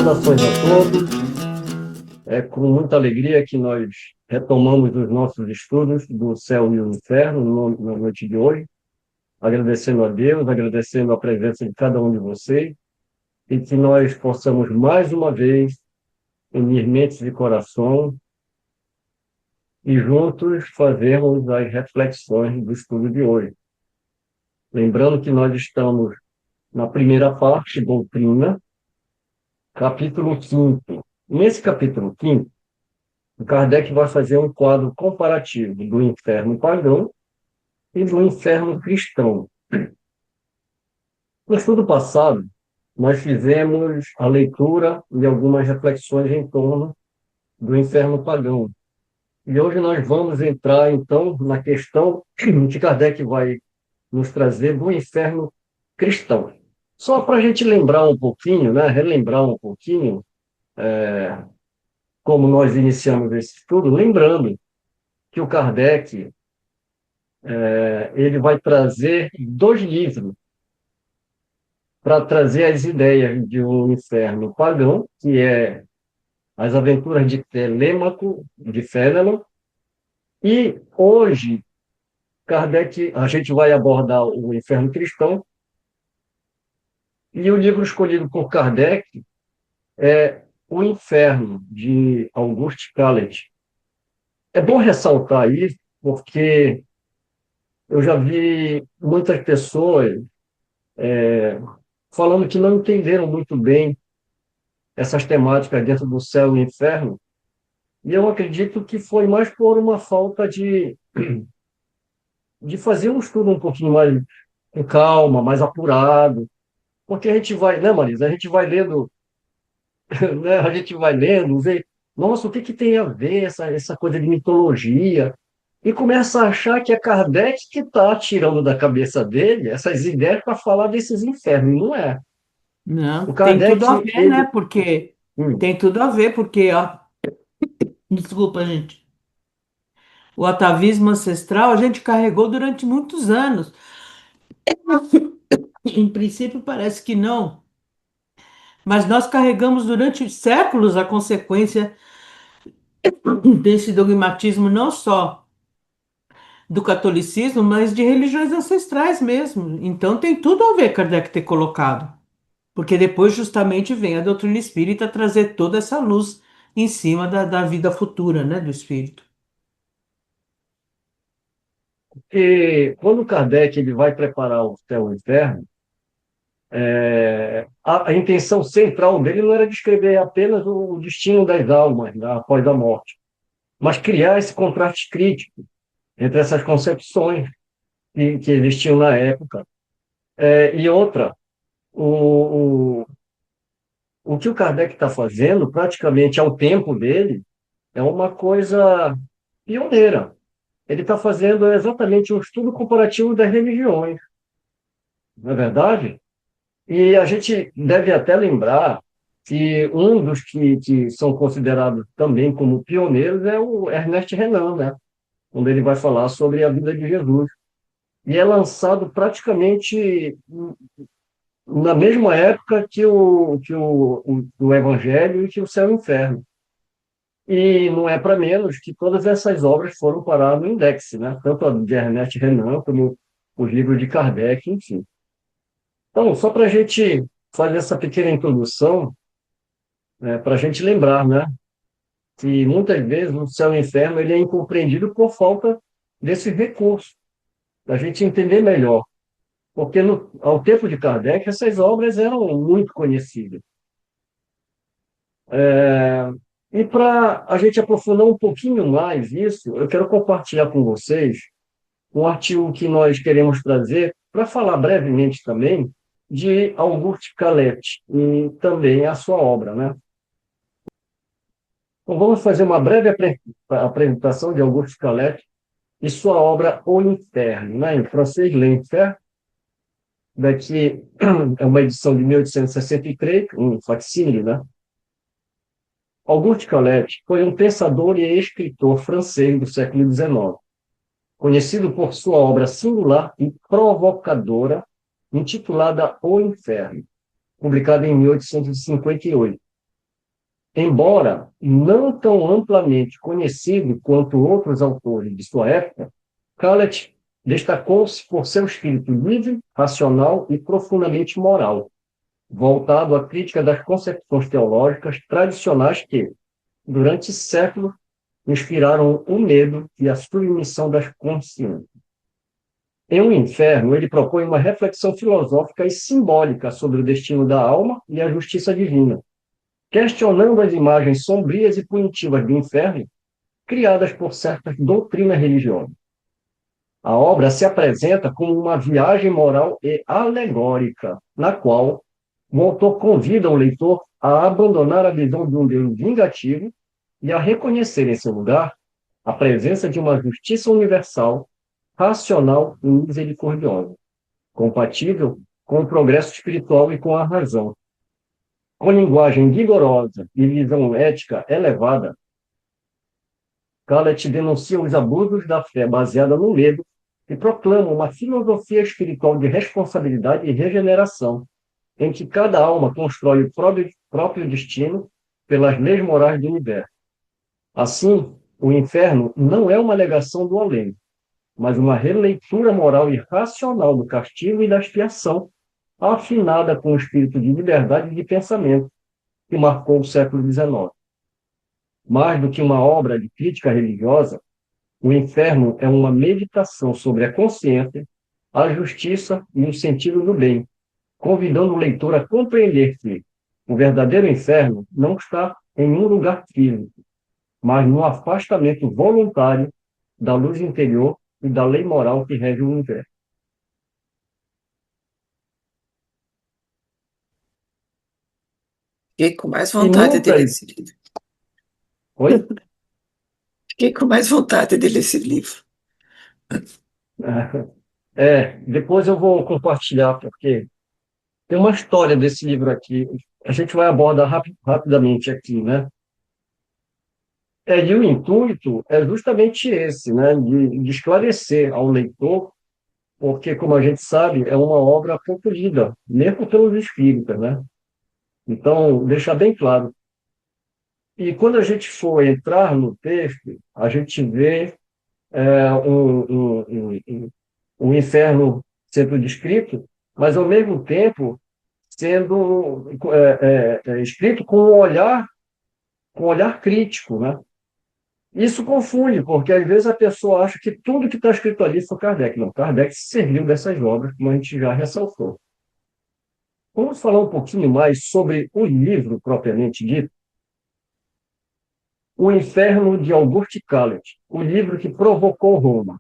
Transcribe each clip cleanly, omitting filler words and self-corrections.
Saudações a todos. É com muita alegria que nós retomamos os nossos estudos do Céu e o Inferno na noite de hoje, agradecendo a Deus, agradecendo a presença de cada um de vocês, e que nós possamos mais uma vez unir mentes e coração e juntos fazermos as reflexões do estudo de hoje. Lembrando que nós estamos na primeira parte, doutrina, capítulo 5. Nesse capítulo 5, o Kardec vai fazer um quadro comparativo do inferno pagão e do inferno cristão. No estudo passado, nós fizemos a leitura e algumas reflexões em torno do inferno pagão. E hoje nós vamos entrar, então, na questão que Kardec vai nos trazer do inferno cristão. Só para a gente lembrar um pouquinho, né, relembrar um pouquinho, como nós iniciamos esse estudo, lembrando que o Kardec ele vai trazer 2 livros para trazer as ideias de um inferno pagão, que é As Aventuras de Telêmaco, de Fénelon, e hoje Kardec, a gente vai abordar o inferno cristão, e o livro escolhido por Kardec é O Inferno, de Auguste Calet. É bom ressaltar isso, porque eu já vi muitas pessoas falando que não entenderam muito bem essas temáticas dentro do céu e inferno, e eu acredito que foi mais por uma falta de fazer um estudo um pouquinho mais com calma, mais apurado, porque a gente vai, né, Marisa? A gente vai lendo, né? A gente vai lendo, vê, nossa, o que que tem a ver essa coisa de mitologia? E começa a achar que é Kardec que está tirando da cabeça dele essas ideias para falar desses infernos, e não é. Não, O tem tudo a Kardec, ver, né? ele... Porque Hum. tem tudo a ver, porque, ó, desculpa, gente. O atavismo ancestral a gente carregou durante muitos anos. Em princípio, parece que não, mas nós carregamos durante séculos a consequência desse dogmatismo, não só do catolicismo, mas de religiões ancestrais mesmo. Então, tem tudo a ver Kardec ter colocado, porque depois, justamente, vem a doutrina espírita trazer toda essa luz em cima da vida futura, né, do espírito. E quando Kardec ele vai preparar o céu e o inferno, a intenção central dele não era descrever apenas o destino das almas, né, após a morte, mas criar esse contraste crítico entre essas concepções que existiam na época. E outra, o, o, o que o Kardec está fazendo, praticamente ao tempo dele, é uma coisa pioneira. Ele está fazendo exatamente um estudo comparativo das religiões, não é verdade? E a gente deve até lembrar que um dos que são considerados também como pioneiros é o Ernest Renan, né? Quando ele vai falar sobre a vida de Jesus. E é lançado praticamente na mesma época que o Evangelho e que o Céu e o Inferno. E não é para menos que todas essas obras foram parar no Index, né? Tanto a de Ernest Renan como os livros de Kardec, enfim. Então, só para a gente fazer essa pequena introdução, para a gente lembrar, né, que muitas vezes o céu e o inferno ele é incompreendido por falta desse recurso, da gente entender melhor. Porque ao tempo de Kardec, essas obras eram muito conhecidas. E para a gente aprofundar um pouquinho mais isso, eu quero compartilhar com vocês um artigo que nós queremos trazer para falar brevemente também de Auguste Calet e também a sua obra, né? Então, vamos fazer uma breve apresentação de Auguste Calet e sua obra O Inferno, né? Em francês, L'Enfer, daqui é uma edição de 1863, um facsímile, né? Auguste Calet foi um pensador e escritor francês do século XIX, conhecido por sua obra singular e provocadora, intitulada O Inferno, publicada em 1858. Embora não tão amplamente conhecido quanto outros autores de sua época, Calet destacou-se por seu espírito livre, racional e profundamente moral, voltado à crítica das concepções teológicas tradicionais que, durante séculos, inspiraram o medo e a submissão das consciências. Em Um Inferno, ele propõe uma reflexão filosófica e simbólica sobre o destino da alma e a justiça divina, questionando as imagens sombrias e punitivas do inferno criadas por certas doutrinas religiosas. A obra se apresenta como uma viagem moral e alegórica, na qual o autor convida o leitor a abandonar a visão de um Deus vingativo e a reconhecer em seu lugar a presença de uma justiça universal, racional e misericordiosa, compatível com o progresso espiritual e com a razão. Com linguagem vigorosa e visão ética elevada, Calet denuncia os abusos da fé baseada no medo e proclama uma filosofia espiritual de responsabilidade e regeneração, em que cada alma constrói o próprio destino pelas leis morais do universo. Assim, o inferno não é uma negação do além, mas uma releitura moral e racional do castigo e da expiação, afinada com o espírito de liberdade de pensamento que marcou o século XIX. Mais do que uma obra de crítica religiosa, O Inferno é uma meditação sobre a consciência, a justiça e o sentido do bem, convidando o leitor a compreender que o verdadeiro inferno não está em um lugar físico, mas no afastamento voluntário da luz interior e da lei moral que rege o universo. Fiquei com mais E vontade de ler muitas. esse livro. Oi? Fiquei com mais vontade de ler esse livro. Depois eu vou compartilhar, porque tem uma história desse livro aqui. A gente vai abordar rapidamente aqui, né? E o intuito é justamente esse, né? De esclarecer ao leitor, porque, como a gente sabe, é uma obra pouco lida, mesmo pelos espíritas, né? Então, deixar bem claro. E quando a gente for entrar no texto, a gente vê um inferno sendo descrito, mas, ao mesmo tempo, sendo escrito com um olhar crítico, né? Isso confunde, porque às vezes a pessoa acha que tudo que está escrito ali foi Kardec. Não, Kardec se serviu dessas obras, como a gente já ressaltou. Vamos falar um pouquinho mais sobre o livro propriamente dito, O Inferno de Auguste Calet, o livro que provocou Roma.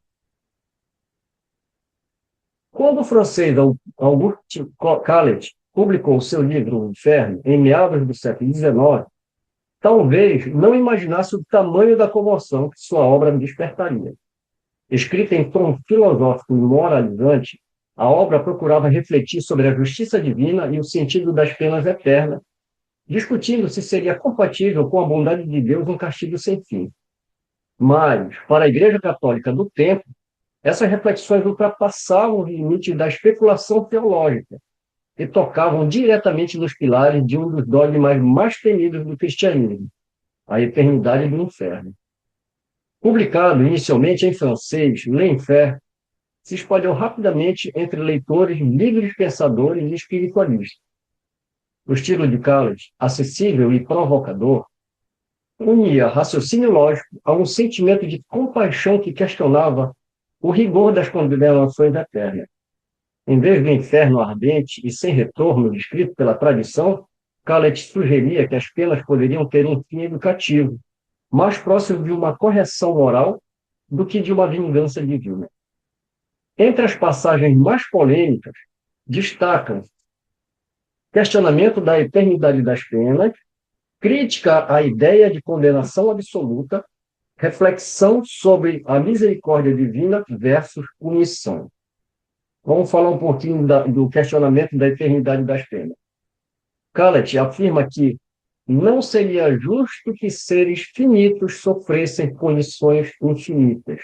Quando o francês Auguste Calet publicou seu livro O Inferno, em meados do século XIX, talvez não imaginasse o tamanho da comoção que sua obra despertaria. Escrita em tom filosófico e moralizante, a obra procurava refletir sobre a justiça divina e o sentido das penas eternas, discutindo se seria compatível com a bondade de Deus um castigo sem fim. Mas, para a Igreja Católica do tempo, essas reflexões ultrapassavam os limites da especulação teológica e tocavam diretamente nos pilares de um dos dogmas mais temidos do cristianismo, a eternidade do inferno. Publicado inicialmente em francês, L'Enfer se espalhou rapidamente entre leitores livres pensadores e espiritualistas. O estilo de Calet, acessível e provocador, unia raciocínio lógico a um sentimento de compaixão que questionava o rigor das condenações eternas. Em vez do inferno ardente e sem retorno descrito pela tradição, Calet sugeria que as penas poderiam ter um fim educativo, mais próximo de uma correção moral do que de uma vingança divina. Entre as passagens mais polêmicas, destacam questionamento da eternidade das penas, crítica à ideia de condenação absoluta, reflexão sobre a misericórdia divina versus punição. Vamos falar um pouquinho do questionamento da eternidade das penas. Calet afirma que não seria justo que seres finitos sofressem punições infinitas.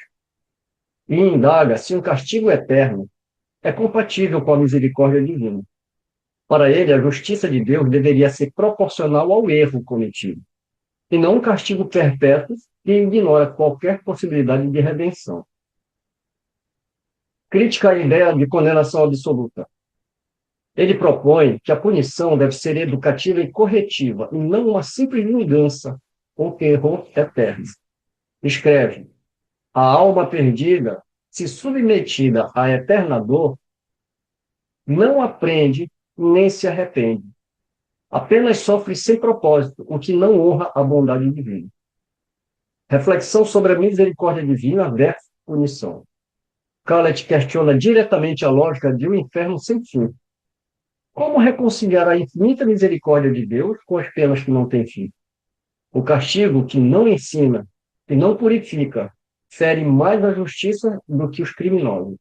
E indaga se um castigo eterno é compatível com a misericórdia divina. Para ele, a justiça de Deus deveria ser proporcional ao erro cometido. e não um castigo perpétuo que ignora qualquer possibilidade de redenção. Crítica à ideia de condenação absoluta. Ele propõe que a punição deve ser educativa e corretiva, e não uma simples vingança ou terror eterno. Escreve: a alma perdida, se submetida à eterna dor, não aprende nem se arrepende. Apenas sofre sem propósito, o que não honra a bondade divina. Reflexão sobre a misericórdia divina versus punição. Calet questiona diretamente a lógica de um inferno sem fim. Como reconciliar a infinita misericórdia de Deus com as penas que não têm fim? O castigo que não ensina, que não purifica, fere mais a justiça do que os criminosos.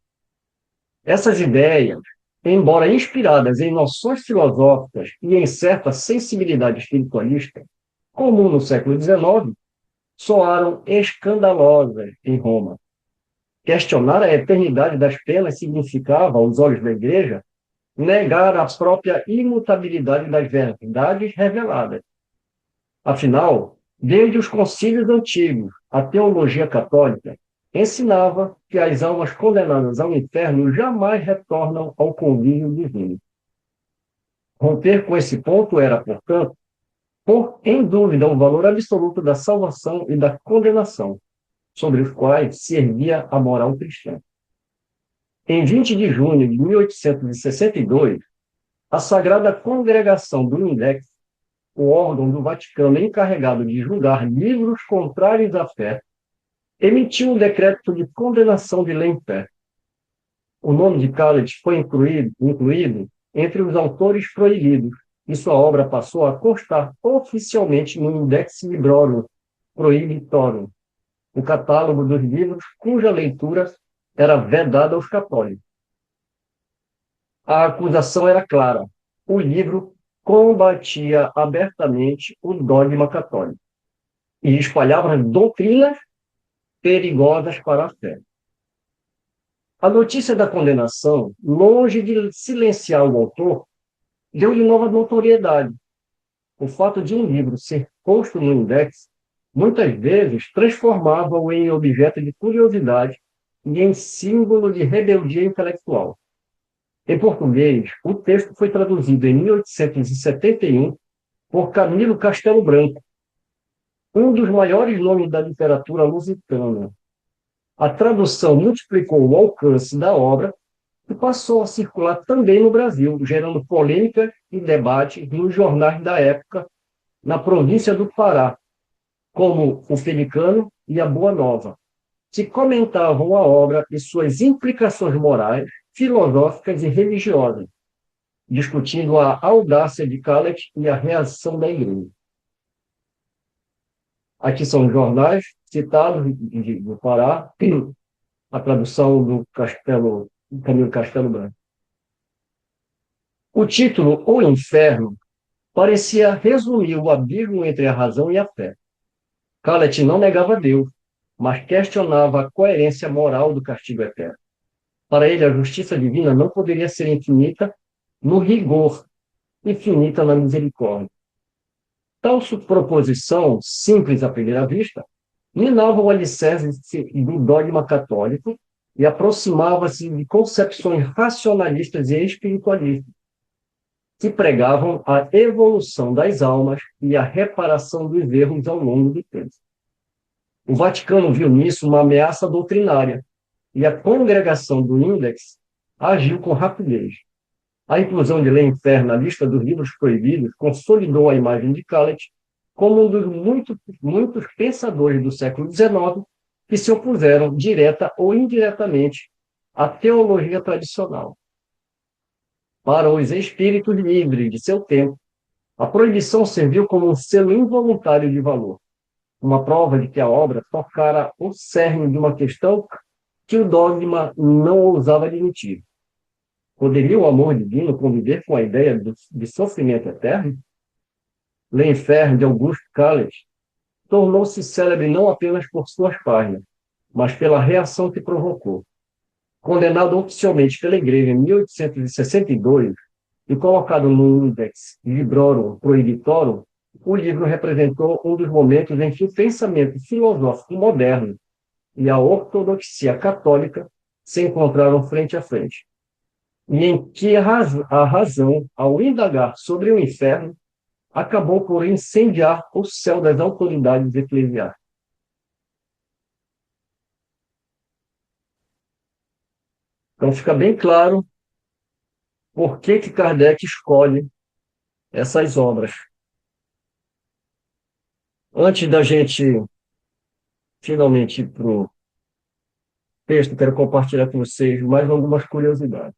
Essas ideias, embora inspiradas em noções filosóficas e em certa sensibilidade espiritualista, comum no século XIX, soaram escandalosas em Roma. Questionar a eternidade das penas significava, aos olhos da Igreja, negar a própria imutabilidade das verdades reveladas. Afinal, desde os concílios antigos, a teologia católica ensinava que as almas condenadas ao inferno jamais retornam ao convívio divino. Romper com esse ponto era, portanto, pôr em dúvida o valor absoluto da salvação e da condenação, sobre os quais se erguia a moral cristã. Em 20 de junho de 1862, a Sagrada Congregação do Index, o órgão do Vaticano encarregado de julgar livros contrários à fé, emitiu um decreto de condenação de Lemper. O nome de Calet foi incluído entre os autores proibidos, e sua obra passou a constar oficialmente no Index Librorum Prohibitorum, o catálogo dos livros cuja leitura era vedada aos católicos. A acusação era clara. O livro combatia abertamente o dogma católico e espalhava doutrinas perigosas para a fé. A notícia da condenação, longe de silenciar o autor, deu-lhe nova notoriedade. O fato de um livro ser posto no index, muitas vezes transformava-o em objeto de curiosidade e em símbolo de rebeldia intelectual. Em português, o texto foi traduzido em 1871 por Camilo Castelo Branco, um dos maiores nomes da literatura lusitana. A tradução multiplicou o alcance da obra e passou a circular também no Brasil, gerando polêmica e debate nos jornais da época, na província do Pará, como o Pelicano e a Boa Nova, que comentavam a obra e suas implicações morais, filosóficas e religiosas, discutindo a audácia de Calet e a reação da Igreja. Aqui são os jornais citados do Pará, a tradução do Camilo Castelo Branco. O título, O Inferno, parecia resumir o abismo entre a razão e a fé. Calet não negava Deus, mas questionava a coerência moral do castigo eterno. Para ele, a justiça divina não poderia ser infinita no rigor, infinita na misericórdia. Tal proposição, simples à primeira vista, minava o alicerce do dogma católico e aproximava-se de concepções racionalistas e espiritualistas, que pregavam a evolução das almas e a reparação dos erros ao longo do tempo. O Vaticano viu nisso uma ameaça doutrinária, e a congregação do Index agiu com rapidez. A inclusão de Lemper na lista dos livros proibidos consolidou a imagem de Calet como um dos muitos pensadores do século XIX que se opuseram, direta ou indiretamente, à teologia tradicional. Para os espíritos livres de seu tempo, a proibição serviu como um selo involuntário de valor, uma prova de que a obra tocara o cerne de uma questão que o dogma não ousava admitir. Poderia o amor divino conviver com a ideia de sofrimento eterno? L'Enfer, de Auguste Calet, tornou-se célebre não apenas por suas páginas, mas pela reação que provocou. Condenado oficialmente pela Igreja em 1862 e colocado no Index Librorum Prohibitorum, o livro representou um dos momentos em que o pensamento filosófico moderno e a ortodoxia católica se encontraram frente a frente, e em que a razão, ao indagar sobre o inferno, acabou por incendiar o céu das autoridades eclesiásticas. Então fica bem claro por que que Kardec escolhe essas obras. Antes da gente finalmente ir para o texto, quero compartilhar com vocês mais algumas curiosidades.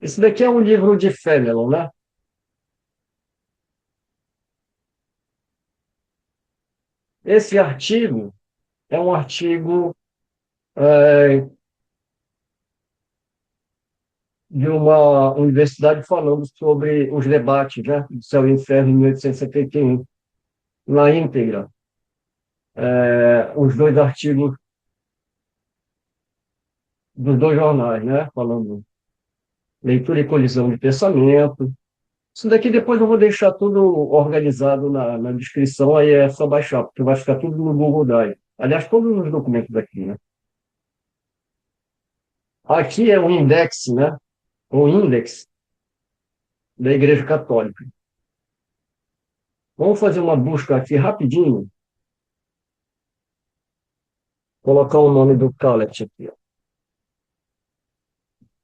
Esse daqui é um livro de Fénelon, né? Esse artigo é um artigo de uma universidade falando sobre os debates, né, do Céu e Inferno em 1871, na íntegra. Os dois artigos dos dois jornais, né, falando leitura e colisão de pensamento. Isso daqui depois eu vou deixar tudo organizado na descrição, aí é só baixar, porque vai ficar tudo no Google Drive. Aliás, todos os documentos aqui, né? Aqui é o index, né? O index da Igreja Católica. Vamos fazer uma busca aqui rapidinho, colocar o nome do Callet aqui.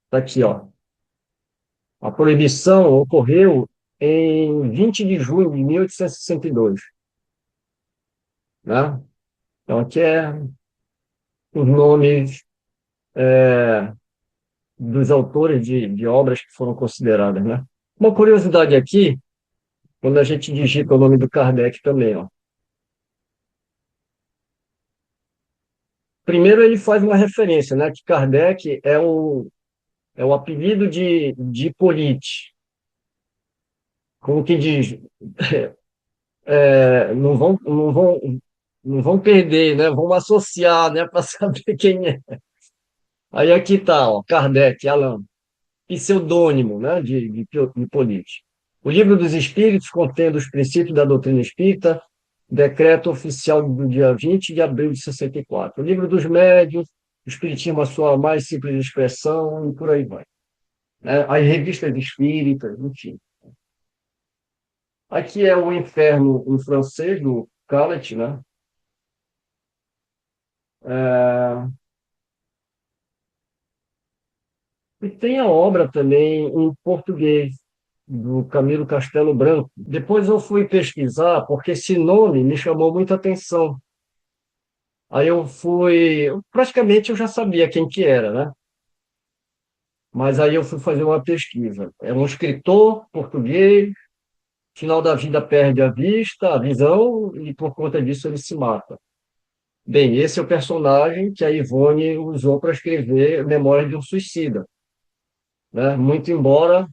Está aqui, ó. A proibição ocorreu em 20 de junho de 1862, né? Então, aqui é os nomes dos autores de obras que foram consideradas, né? Uma curiosidade aqui, quando a gente digita o nome do Kardec também, ó. Primeiro ele faz uma referência, né? Que Kardec é o apelido de Hippolyte. Como que diz? Não vão perder, né? Vão associar, né? Para saber quem é. Aí aqui está, ó, Kardec, Allan, pseudônimo, né? De Hippolyte. O Livro dos Espíritos, contendo os princípios da doutrina espírita, decreto oficial do dia 20 de abril de 64. O Livro dos Médiuns, o Espiritismo, a sua mais simples expressão, e por aí vai. As revistas espíritas, enfim. Aqui é o Inferno em francês, do Callet, né? É, E tem a obra também em português, do Camilo Castelo Branco. Depois eu fui pesquisar, porque esse nome me chamou muita atenção. Aí praticamente eu já sabia quem que era, né? Mas aí eu fui fazer uma pesquisa. É um escritor português, final da vida perde a vista, a visão, e por conta disso ele se mata. Bem, esse é o personagem que a Ivone usou para escrever Memórias de um Suicida, né? Muito embora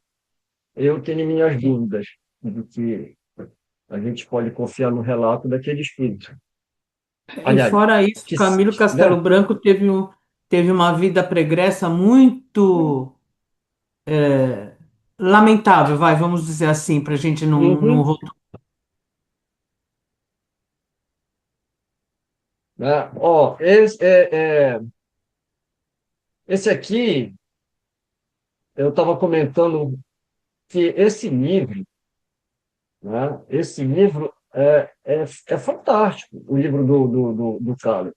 eu tenha minhas dúvidas do que a gente pode confiar no relato daquele espírito. E Aliás, fora isso, que, Camilo Castelo né? Branco teve uma vida pregressa muito lamentável, vai, vamos dizer assim, para a gente não Uhum, rotular. né? Ó, esse aqui, eu estava comentando que esse livro, né? Esse livro é fantástico, o livro do Carlos.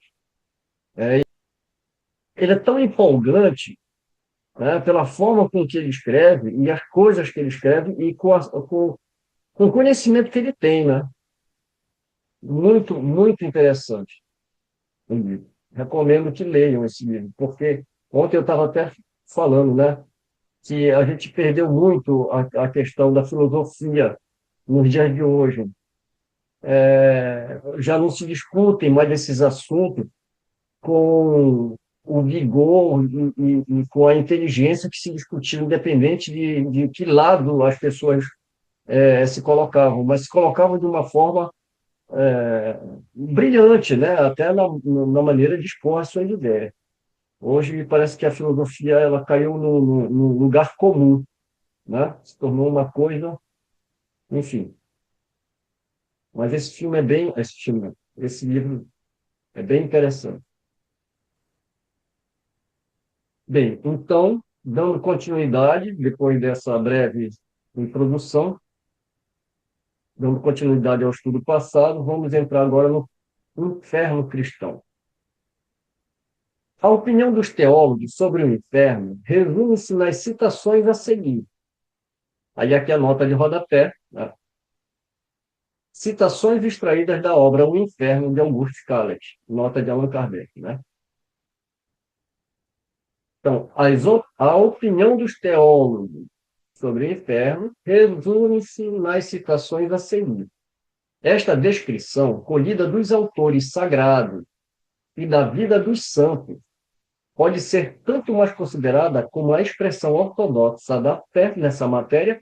Ele é tão empolgante, né? Pela forma com que ele escreve e as coisas que ele escreve e com o conhecimento que ele tem, né? Muito, muito interessante. O livro. Recomendo que leiam esse livro, porque ontem eu estava até falando, né, que a gente perdeu muito a questão da filosofia nos dias de hoje. Já não se discutem mais esses assuntos com o vigor e com a inteligência que se discutia, independente de que lado as pessoas se colocavam, mas se colocavam de uma forma brilhante, né? Até na maneira de expor as suas ideias. Hoje parece que a filosofia ela caiu no lugar comum, né? Se tornou uma coisa. Enfim, mas esse livro é bem interessante. Bem, então, dando continuidade, depois dessa breve introdução, dando continuidade ao estudo passado, vamos entrar agora no inferno cristão. A opinião dos teólogos sobre o inferno resume-se nas citações a seguir. Aí aqui a nota de rodapé, né? Citações extraídas da obra O Inferno, de Auguste Calet, nota de Allan Kardec, né? Então, a opinião dos teólogos sobre o inferno resume-se nas citações a seguir. Esta descrição, colhida dos autores sagrados e da vida dos santos, pode ser tanto mais considerada como a expressão ortodoxa da fé nessa matéria,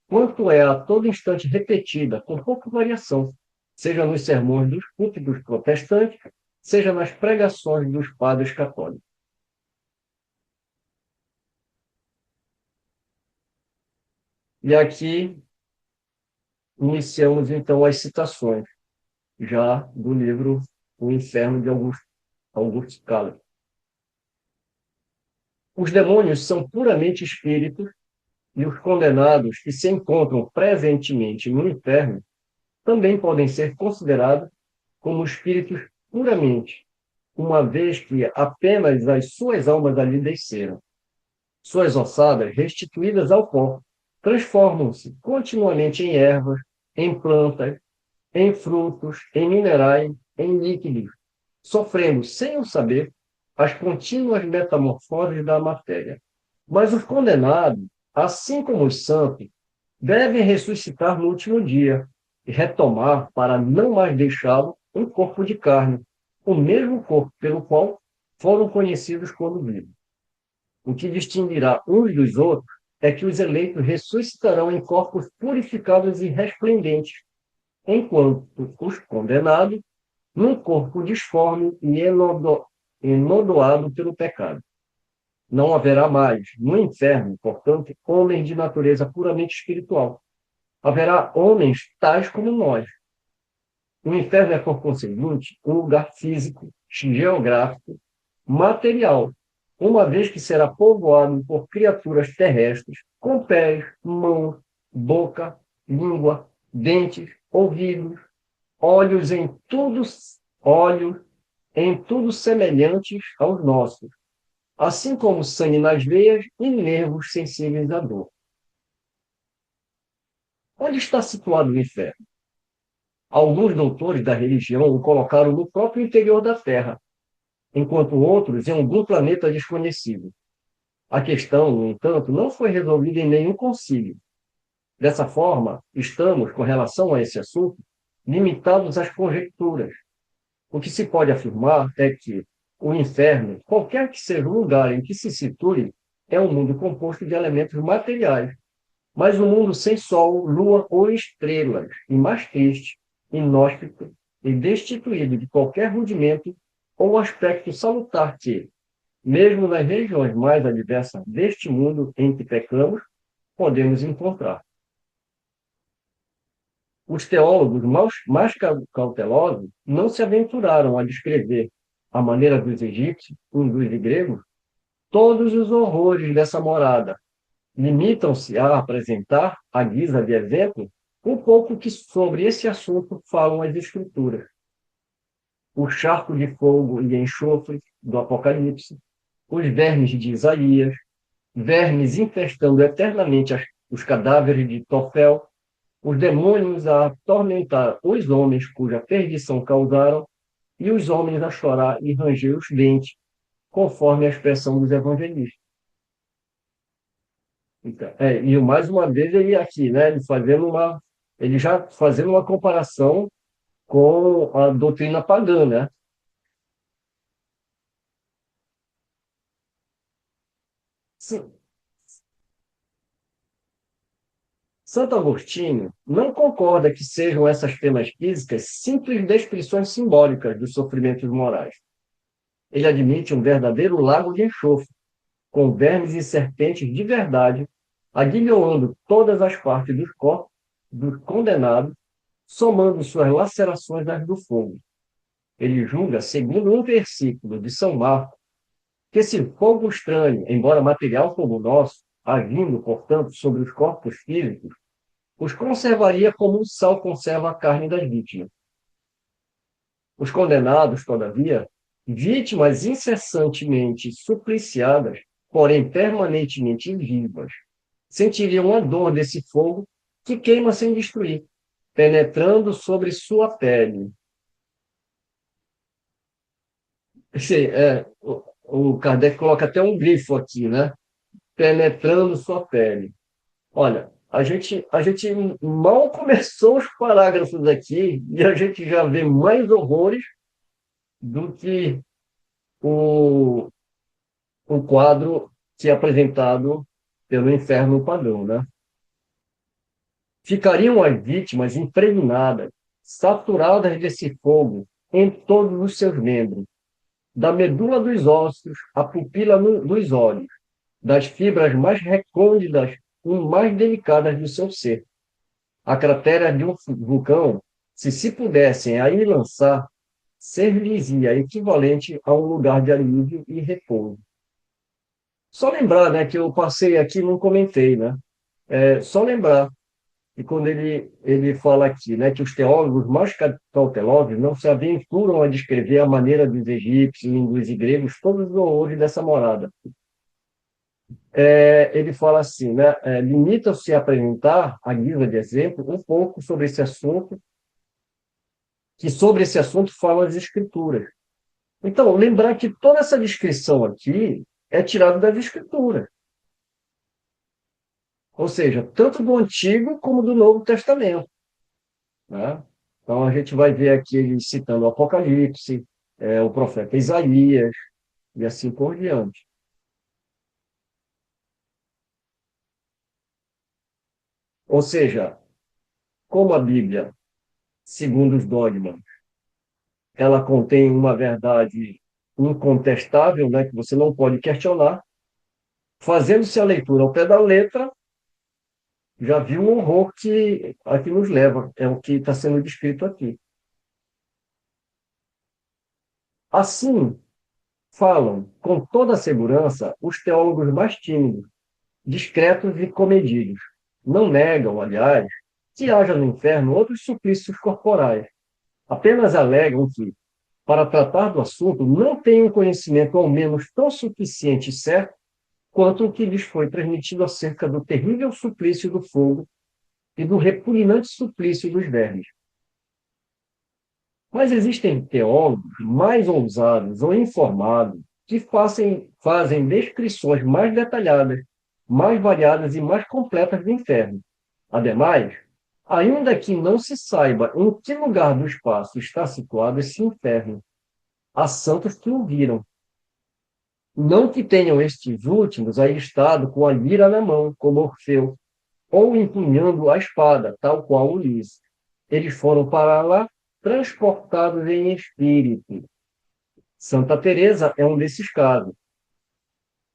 quanto é a todo instante repetida, com pouca variação, seja nos sermões dos púlpitos protestantes, seja nas pregações dos padres católicos. E aqui iniciamos, então, as citações, já do livro O Inferno, de Auguste Calet. Os demônios são puramente espíritos e os condenados que se encontram presentemente no inferno também podem ser considerados como espíritos puramente, uma vez que apenas as suas almas ali desceram. Suas ossadas, restituídas ao pó, transformam-se continuamente em ervas, em plantas, em frutos, em minerais, em líquidos, sofrendo, sem o saber, as contínuas metamorfoses da matéria. Mas os condenados, assim como os santos, devem ressuscitar no último dia e retomar, para não mais deixá-lo, um corpo de carne, o mesmo corpo pelo qual foram conhecidos quando vivos. O que distinguirá uns dos outros é que os eleitos ressuscitarão em corpos purificados e resplendentes, enquanto os condenados, num corpo disforme e enodoado pelo pecado. Não haverá mais, no inferno, portanto, homens de natureza puramente espiritual. Haverá homens tais como nós. O inferno é, por conseguinte, um lugar físico, geográfico, material, uma vez que será povoado por criaturas terrestres com pés, mãos, boca, língua, dentes, ouvidos, olhos em tudo semelhantes aos nossos, assim como sangue nas veias e nervos sensíveis à dor. Onde está situado o inferno? Alguns doutores da religião o colocaram no próprio interior da Terra, enquanto outros em algum planeta desconhecido. A questão, no entanto, não foi resolvida em nenhum concílio. Dessa forma, estamos, com relação a esse assunto, limitados às conjecturas. O que se pode afirmar é que o inferno, qualquer que seja o lugar em que se situe, é um mundo composto de elementos materiais, mas um mundo sem sol, lua ou estrelas, e mais triste, inóspito e destituído de qualquer rudimento ou aspecto salutar que, mesmo nas regiões mais adversas deste mundo em que pecamos, podemos encontrar. Os teólogos mais cautelosos não se aventuraram a descrever, à maneira dos egípcios, hindus e gregos, todos os horrores dessa morada. Limitam-se a apresentar, à guisa de exemplo, um pouco que sobre esse assunto falam as Escrituras. O charco de fogo e enxofre do Apocalipse, os vermes de Isaías, vermes infestando eternamente os cadáveres de Tofel, os demônios a atormentar os homens cuja perdição causaram, e os homens a chorar e ranger os dentes, conforme a expressão dos evangelistas. Então, e mais uma vez ele aqui, né, ele já fazendo uma comparação com a doutrina pagã, né? Sim. Santo Agostinho não concorda que sejam essas penas físicas simples descrições simbólicas dos sofrimentos morais. Ele admite um verdadeiro lago de enxofre, com vermes e serpentes de verdade, aguilhoando todas as partes dos corpos dos condenados, somando suas lacerações às do fogo. Ele julga, segundo um versículo de São Marcos, que esse fogo estranho, embora material como o nosso, agindo, portanto, sobre os corpos físicos, os conservaria como o sal conserva a carne das vítimas. Os condenados, todavia, vítimas incessantemente supliciadas, porém permanentemente vivas, sentiriam a dor desse fogo que queima sem destruir, penetrando sobre sua pele. O Kardec coloca até um grifo aqui, né? Penetrando sua pele. Olha, a gente mal começou os parágrafos aqui e a gente já vê mais horrores do que o, o quadro que é apresentado pelo Inferno Padrão, né? Ficariam as vítimas impregnadas, saturadas desse fogo em todos os seus membros, da medula dos ossos à pupila dos olhos, das fibras mais recônditas e mais delicadas do seu ser. A cratera de um vulcão, se pudessem aí lançar, ser-lhes-ia equivalente a um lugar de alívio e repouso. Só lembrar, né, que eu passei aqui e não comentei, né? Só lembrar que quando ele fala aqui, né, que os teólogos mais cautelosos não se aventuram a descrever a maneira dos egípcios, hindus e gregos todos os horrores dessa morada. Ele fala assim, né, limita-se a apresentar, à guisa de exemplo, um pouco sobre esse assunto, que sobre esse assunto falam as Escrituras. Então, lembrar que toda essa descrição aqui é tirada das Escrituras. Ou seja, tanto do Antigo como do Novo Testamento. Né? Então, a gente vai ver aqui ele citando o Apocalipse, o profeta Isaías, e assim por diante. Ou seja, como a Bíblia, segundo os dogmas, ela contém uma verdade incontestável, né, que você não pode questionar, fazendo-se a leitura ao pé da letra, já viu um horror que aqui nos leva, é o que está sendo descrito aqui. Assim, falam com toda a segurança os teólogos mais tímidos, discretos e comedidos. Não negam, aliás, que haja no inferno outros suplícios corporais. Apenas alegam que, para tratar do assunto, não têm um conhecimento ao menos tão suficiente e certo quanto o que lhes foi transmitido acerca do terrível suplício do fogo e do repugnante suplício dos vermes. Mas existem teólogos mais ousados ou informados que fazem descrições mais detalhadas, mais variadas e mais completas do inferno. Ademais, ainda que não se saiba em que lugar do espaço está situado esse inferno, há santos que o viram. Não que tenham estes últimos aí estado com a lira na mão, como Orfeu, ou empunhando a espada, tal qual Ulisses. Eles foram para lá transportados em espírito. Santa Teresa é um desses casos.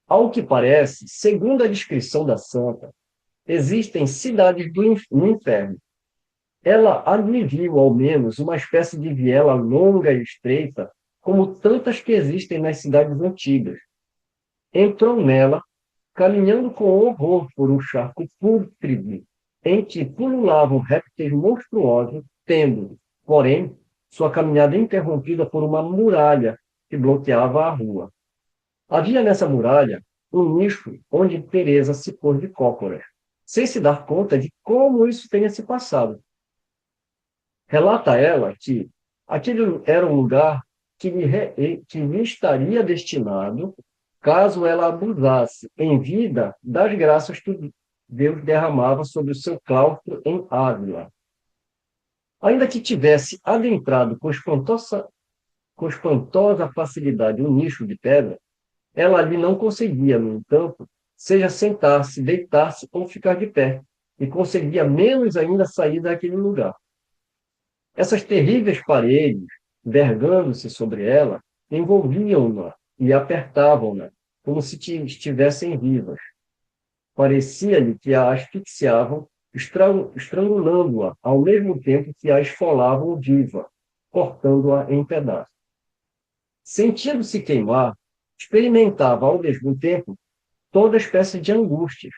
Ao que parece, segundo a descrição da santa, existem cidades no inferno. Ela ali viu, ao menos, uma espécie de viela longa e estreita, como tantas que existem nas cidades antigas. Entrou nela, caminhando com horror por um charco pútrido, em que pululavam répteis monstruosos, tendo, porém, sua caminhada interrompida por uma muralha que bloqueava a rua. Havia nessa muralha um nicho onde Teresa se pôs de cócoras, sem se dar conta de como isso tenha se passado. Relata ela que aquele era um lugar que lhe estaria destinado caso ela abusasse em vida das graças que Deus derramava sobre o seu claustro em Ávila. Ainda que tivesse adentrado com espantosa facilidade um nicho de pedra, ela ali não conseguia, no entanto, seja sentar-se, deitar-se ou ficar de pé, e conseguia menos ainda sair daquele lugar. Essas terríveis paredes, vergando-se sobre ela, envolviam-na e apertavam-na, como se estivessem vivas. Parecia-lhe que a asfixiavam estrangulando-a ao mesmo tempo que a esfolavam viva, cortando-a em pedaços. Sentindo-se queimar, experimentava ao mesmo tempo toda espécie de angústias.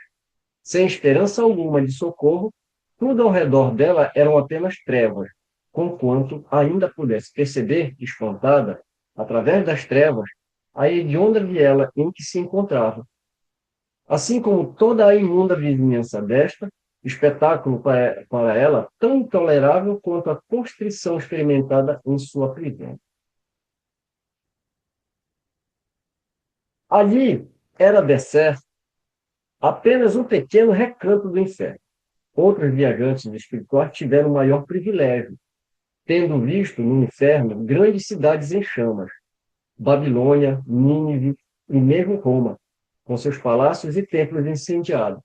Sem esperança alguma de socorro, tudo ao redor dela eram apenas trevas, conquanto ainda pudesse perceber, espantada, através das trevas, a hedionda viela em que se encontrava. Assim como toda a imunda vizinhança desta, espetáculo para ela tão intolerável quanto a constrição experimentada em sua prisão. Ali era decerto apenas um pequeno recanto do inferno. Outros viajantes espirituais tiveram maior privilégio, tendo visto no inferno grandes cidades em chamas, Babilônia, Nínive e mesmo Roma, com seus palácios e templos incendiados,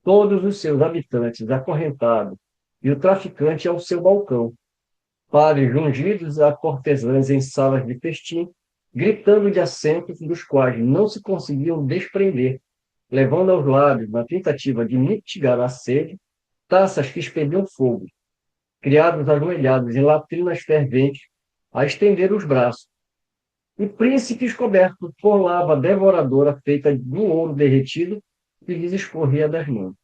todos os seus habitantes acorrentados e o traficante ao seu balcão, pares ungidos a cortesãs em salas de festim, gritando de assentos dos quais não se conseguiam desprender, levando aos lábios, na tentativa de mitigar a sede, taças que expeliam fogo, criados ajoelhados em latrinas ferventes, a estender os braços, e príncipes cobertos por lava devoradora feita de ouro derretido que lhes escorria das mãos.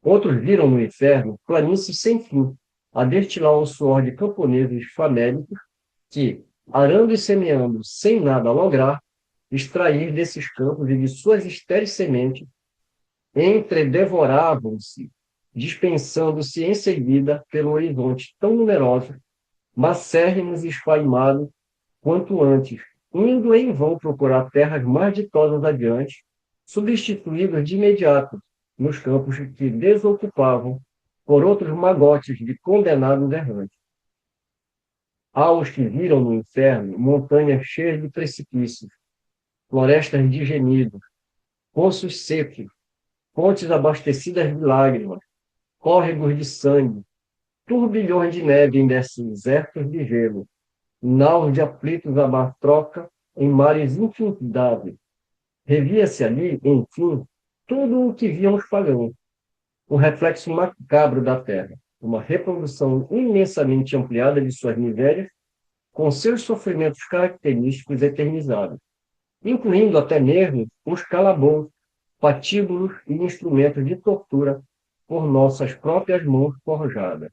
Outros viram no inferno planícies sem fim, a destilar o suor de camponeses famélicos que, arando e semeando sem nada lograr, extrair desses campos e de suas estéreis sementes, entredevoravam-se, dispensando-se em seguida pelo horizonte tão numeroso, macérrimos e esfaimados quanto antes, indo em vão procurar terras mais ditosas adiante, substituídos de imediato nos campos que desocupavam por outros magotes de condenados errantes. Há os que viram no inferno montanhas cheias de precipícios, florestas de gemidos, poços secos, fontes abastecidas de lágrimas, córregos de sangue, turbilhões de neve em desertos de gelo, naus de aflitos à mar troca em mares infindáveis. Revia-se ali, enfim, tudo o que viam os pagãos, o reflexo macabro da terra, uma reprodução imensamente ampliada de suas misérias, com seus sofrimentos característicos eternizados, incluindo até mesmo os calabouços, patíbulos e instrumentos de tortura por nossas próprias mãos forjadas.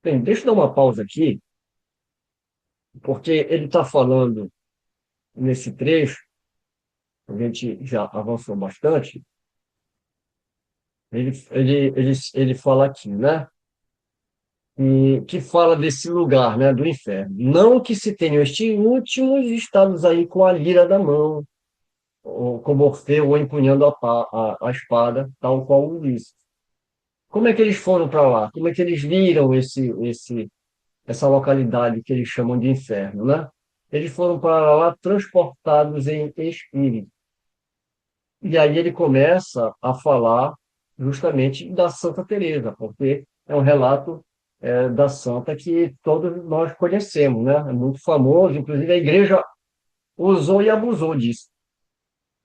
Bem, deixa eu dar uma pausa aqui, porque ele está falando nesse trecho, a gente já avançou bastante, ele fala aqui, né? E que fala desse lugar, né, do inferno. Não que se tenham estes últimos estados aí com a lira da mão, ou como Orfeu, ou empunhando a espada, tal qual Ulisses. Como é que eles foram para lá? Como é que eles viram essa localidade que eles chamam de inferno, né? Eles foram para lá transportados em espírito. E aí ele começa a falar justamente da Santa Teresa, porque é um relato da santa que todos nós conhecemos, né? É muito famoso, inclusive a igreja usou e abusou disso.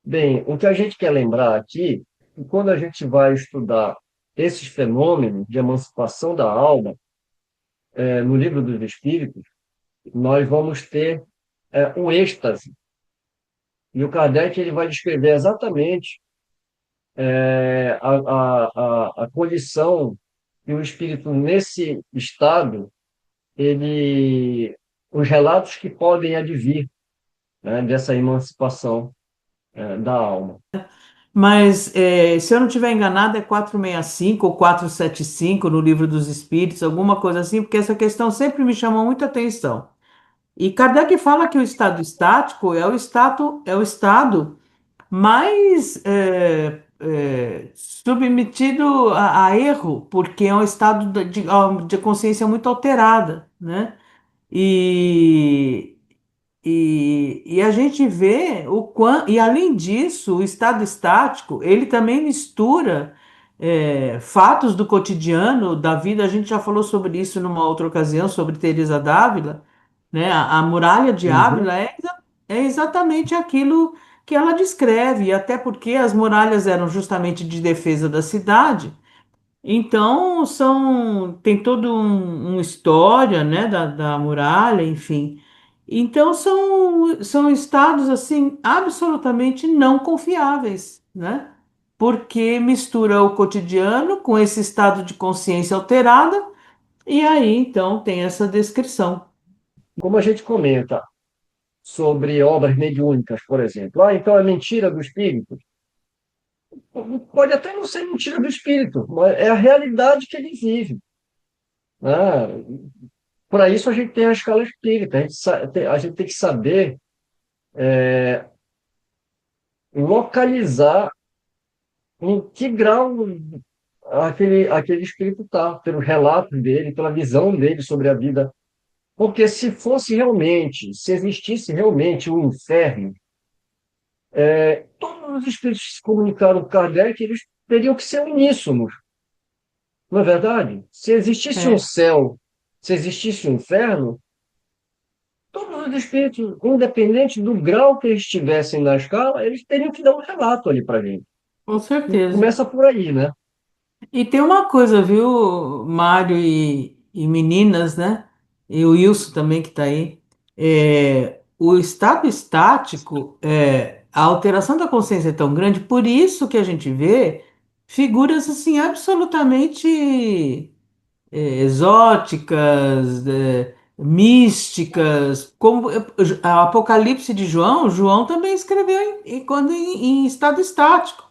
Bem, o que a gente quer lembrar aqui, é que quando a gente vai estudar esses fenômenos de emancipação da alma, no Livro dos Espíritos, nós vamos ter o êxtase. E o Kardec ele vai descrever exatamente a condição que o espírito, nesse estado, os relatos que podem advir, né, dessa emancipação da alma. Mas, se eu não estiver enganado, é 465 ou 475 no Livro dos Espíritos, alguma coisa assim, porque essa questão sempre me chamou muita atenção. E Kardec fala que o estado estático é o estado mais submetido a erro, porque é um estado de consciência muito alterada, né? E, e a gente vê e além disso, o estado estático, ele também mistura fatos do cotidiano, da vida. A gente já falou sobre isso numa outra ocasião, sobre Teresa d'Ávila, né? A muralha de Uhum. Ávila é exatamente aquilo que ela descreve, e até porque as muralhas eram justamente de defesa da cidade. Então, tem toda uma história, né, da muralha, enfim. Então, são estados, assim, absolutamente não confiáveis, né? Porque mistura o cotidiano com esse estado de consciência alterada, e aí, então, tem essa descrição. Como a gente comenta sobre obras mediúnicas, por exemplo, ah, então é mentira do espírito? Pode até não ser mentira do espírito, mas é a realidade que ele vive, né? Para isso a gente tem a escala espírita, a gente tem que saber localizar em que grau aquele espírito está, pelos relatos dele, pela visão dele sobre a vida. Porque se existisse realmente um inferno, todos os espíritos que se comunicaram com Kardec, eles teriam que ser uníssonos, não é verdade? Se existisse um É, céu, se existisse um inferno, todos os espíritos, independente do grau que eles estivessem na escala, eles teriam que dar um relato ali para a gente. com certeza. Começa por aí, né? E tem uma coisa, viu, Mário e meninas, né? E o Wilson também que está aí. O estado estático, a alteração da consciência é tão grande, por isso que a gente vê figuras assim absolutamente exóticas, místicas, como a Apocalipse de João, João também escreveu quando em estado estático.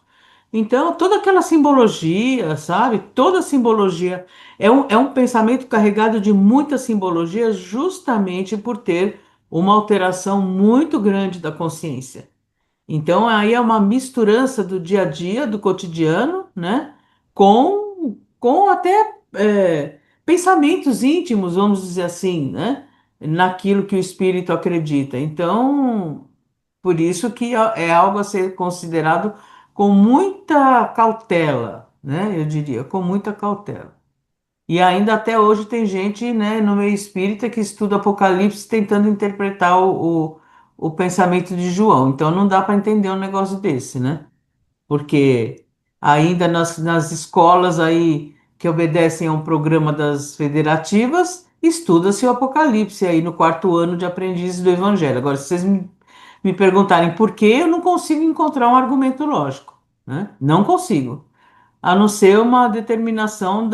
Então, toda aquela simbologia, sabe? Toda simbologia é um pensamento carregado de muita simbologia, justamente por ter uma alteração muito grande da consciência. Então, aí é uma misturança do dia a dia, do cotidiano, né? Com até pensamentos íntimos, vamos dizer assim, né? Naquilo que o espírito acredita. Então, por isso que é algo a ser considerado com muita cautela, né? Eu diria, com muita cautela. E ainda até hoje tem gente, né, no meio espírita que estuda Apocalipse tentando interpretar o pensamento de João. Então não dá para entender um negócio desse, né? Porque ainda nas escolas aí que obedecem a um programa das federativas, estuda-se o Apocalipse aí no quarto ano de aprendizes do Evangelho. Agora, se vocês me perguntarem por quê, eu não consigo encontrar um argumento lógico, né? Não consigo. A não ser uma determinação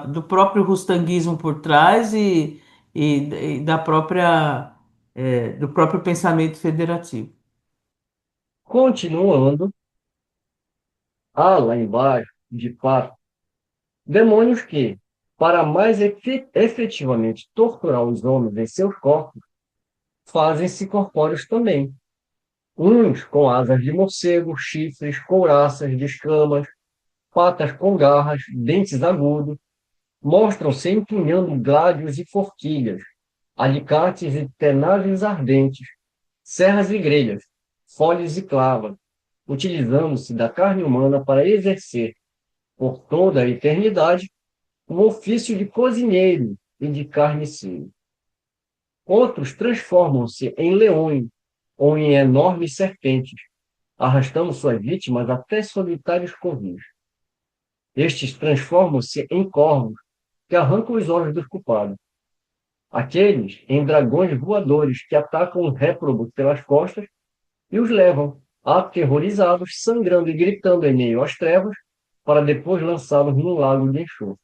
do próprio rustanguismo por trás e da própria, do próprio pensamento federativo. Continuando, há lá embaixo, de fato, demônios que, para mais efetivamente torturar os homens em seus corpos, fazem-se corpóreos também. Uns com asas de morcego, chifres, couraças de escamas, patas com garras, dentes agudos, mostram-se empunhando gládios e forquilhas, alicates e tenazes ardentes, serras e grelhas, folhas e clavas, utilizando-se da carne humana para exercer, por toda a eternidade, o ofício de cozinheiro e de carniceiro. Outros transformam-se em leões ou em enormes serpentes, arrastando suas vítimas até solitários covis. Estes transformam-se em corvos que arrancam os olhos dos culpados. Aqueles em dragões voadores que atacam os réprobos pelas costas e os levam, aterrorizados, sangrando e gritando em meio às trevas, para depois lançá-los num lago de enxofre.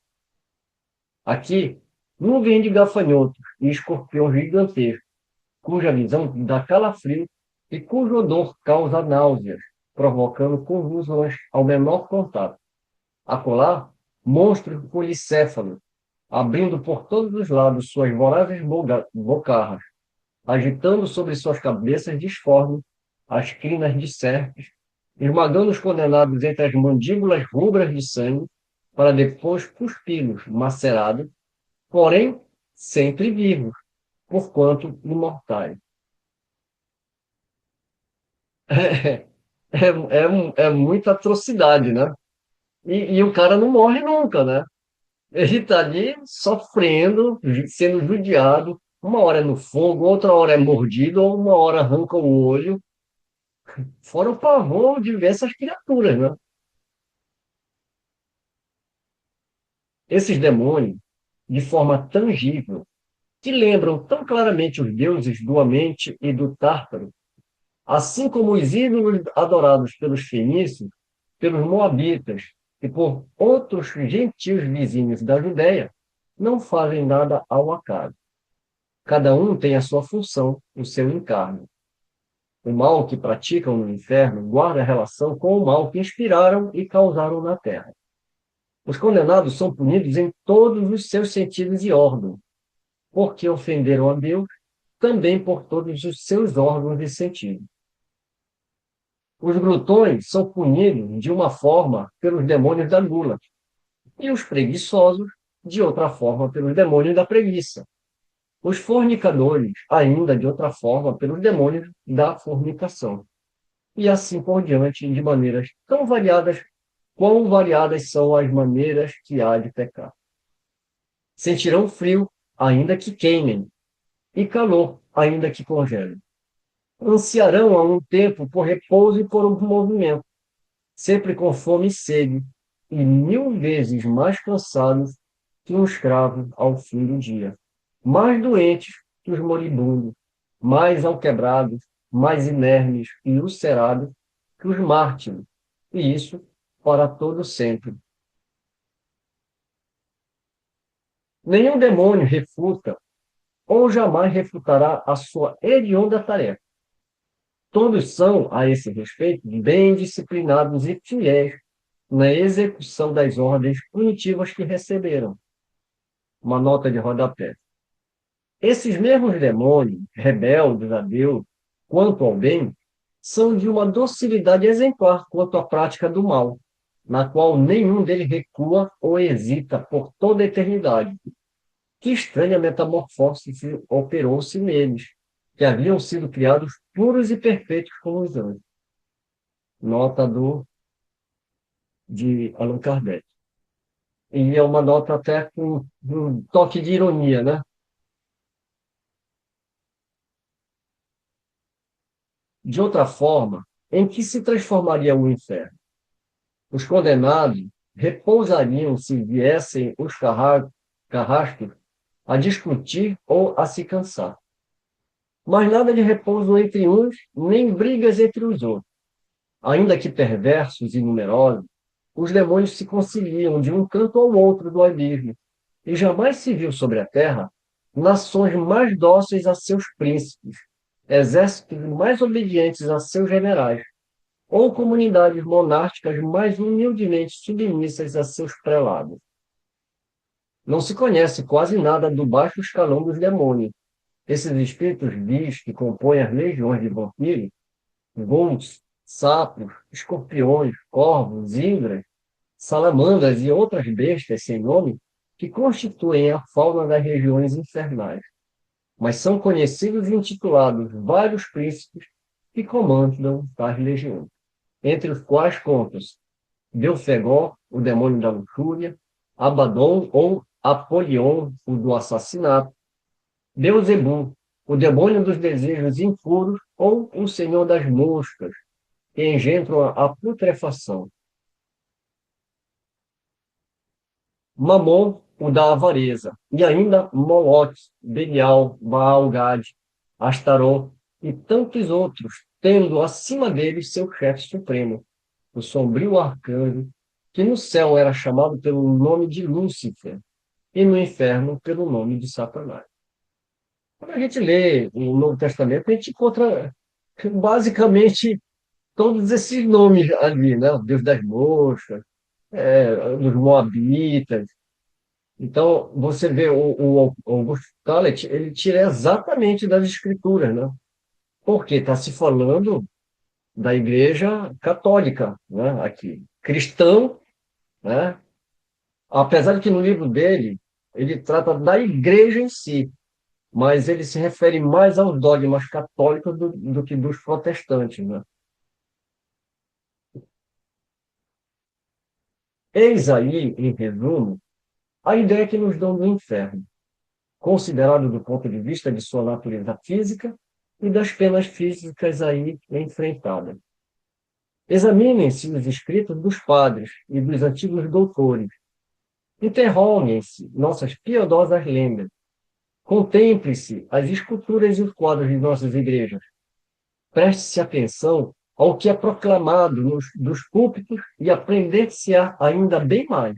Aqui, nuvem de gafanhotos e escorpiões gigantescos, cuja visão dá calafrio e cujo odor causa náuseas, provocando convulsões ao menor contato. Acolá, monstros policéfalos, abrindo por todos os lados suas vorazes bocarras, agitando sobre suas cabeças disformes as crinas de serpes, esmagando os condenados entre as mandíbulas rubras de sangue, para depois cuspi-los macerados, porém sempre vivos, porquanto imortais. É muita atrocidade, né? E o cara não morre nunca, né? Ele está ali sofrendo, sendo judiado. Uma hora é no fogo, outra hora é mordido, ou uma hora arranca o olho. fora o pavor de ver essas criaturas, né? Esses demônios, de forma tangível, que lembram tão claramente os deuses do Amente e do Tártaro, assim como os ídolos adorados pelos fenícios, pelos moabitas e por outros gentios vizinhos da Judéia, não fazem nada ao acaso. Cada um tem a sua função, o seu encargo. O mal que praticam no inferno guarda relação com o mal que inspiraram e causaram na terra. Os condenados são punidos em todos os seus sentidos e órgãos, porque ofenderam a Deus, também por todos os seus órgãos e sentidos. Os glutões são punidos de uma forma pelos demônios da gula, e os preguiçosos de outra forma pelos demônios da preguiça. Os fornicadores, ainda de outra forma, pelos demônios da fornicação. E assim por diante, de maneiras tão variadas, quão variadas são as maneiras que há de pecar. Sentirão frio, ainda que queimem, e calor, ainda que congelem. Ansiarão a um tempo por repouso e por um movimento, sempre com fome e sede, e 1000 vezes mais cansados que um escravo ao fim do dia, mais doentes que os moribundos, mais alquebrados, mais inermes e ulcerados que os mártires, e isso para todo sempre. Nenhum demônio refuta ou jamais refutará a sua hedionda tarefa. Todos são, a esse respeito, bem disciplinados e fiéis na execução das ordens punitivas que receberam. Uma nota de rodapé. Esses mesmos demônios, rebeldes a Deus quanto ao bem, são de uma docilidade exemplar quanto à prática do mal, na qual nenhum deles recua ou hesita por toda a eternidade. Que estranha metamorfose operou-se neles, que haviam sido criados puros e perfeitos como os anjos. Nota de Allan Kardec. E é uma nota até com um toque de ironia, né? De outra forma, em que se transformaria o inferno? Os condenados repousariam se viessem os carrascos a discutir ou a se cansar. Mas nada de repouso entre uns, nem brigas entre os outros. Ainda que perversos e numerosos, os demônios se conciliam de um canto ao outro do abismo, e jamais se viu sobre a terra nações mais dóceis a seus príncipes, exércitos mais obedientes a seus generais, ou comunidades monárquicas mais humildemente submissas a seus prelados. Não se conhece quase nada do baixo escalão dos demônios. Esses espíritos vis que compõem as legiões de vampiros, ghouls, sapos, escorpiões, corvos, hidras, salamandras e outras bestas sem nome, que constituem a fauna das regiões infernais. Mas são conhecidos e intitulados vários príncipes que comandam tais legiões, entre os quais contam-se Belfegor, o demônio da luxúria, Abaddon ou Apolion, o do assassinato, Beuzebu, o demônio dos desejos impuros ou o senhor das moscas, que engendram a putrefação. Mamon, o da avareza, e ainda Moloch, Belial, Baal-Gad, Astarô e tantos outros, tendo acima deles seu chefe supremo, o sombrio arcanjo, que no céu era chamado pelo nome de Lúcifer e no inferno pelo nome de Satanás. Quando a gente lê o Novo Testamento, a gente encontra basicamente todos esses nomes ali, né? O Deus das moscas, dos Moabitas. Então, você vê o Augusto Calet, ele tira exatamente das Escrituras, né? Porque está se falando da Igreja Católica, né? Aqui, cristão, né? Apesar de que no livro dele ele trata da Igreja em si, mas ele se refere mais aos dogmas católicos do que dos protestantes, né? Eis aí, em resumo, a ideia que nos dão do inferno, considerado do ponto de vista de sua natureza física e das penas físicas aí enfrentadas. Examinem-se os escritos dos padres e dos antigos doutores. Interroguem-se nossas piedosas lendas. Contemple-se as esculturas e os quadros de nossas igrejas. Preste-se atenção ao que é proclamado dos púlpitos e aprender-se-á ainda bem mais.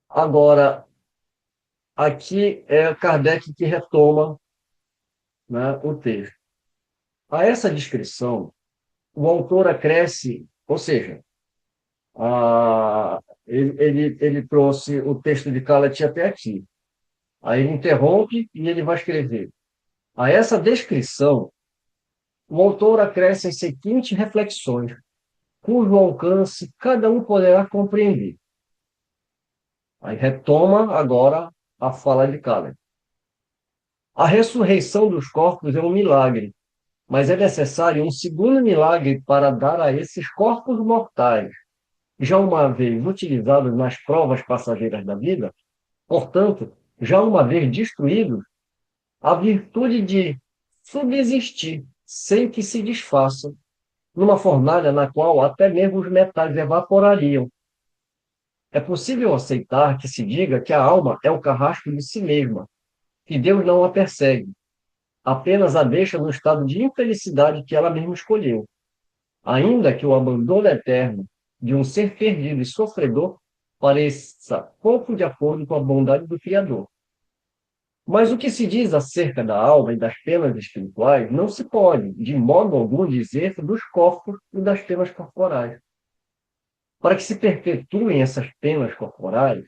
Agora, aqui é Kardec que retoma, né, o texto. A essa descrição, o autor acresce, ou seja, ele trouxe o texto de Calat até aqui. Aí ele interrompe e ele vai escrever. A essa descrição, o autor acresce as seguintes reflexões, cujo alcance cada um poderá compreender. Aí retoma agora a fala de Calat. A ressurreição dos corpos é um milagre, mas é necessário um segundo milagre para dar a esses corpos mortais, já uma vez utilizados nas provas passageiras da vida, portanto, já uma vez destruídos, a virtude de subsistir sem que se desfaçam, numa fornalha na qual até mesmo os metais evaporariam. É possível aceitar que se diga que a alma é o carrasco de si mesma, que Deus não a persegue, apenas a deixa no estado de infelicidade que ela mesma escolheu, ainda que o abandono eterno de um ser perdido e sofredor pareça pouco de acordo com a bondade do Criador. Mas o que se diz acerca da alma e das penas espirituais não se pode, de modo algum, dizer dos corpos e das penas corporais. Para que se perpetuem essas penas corporais,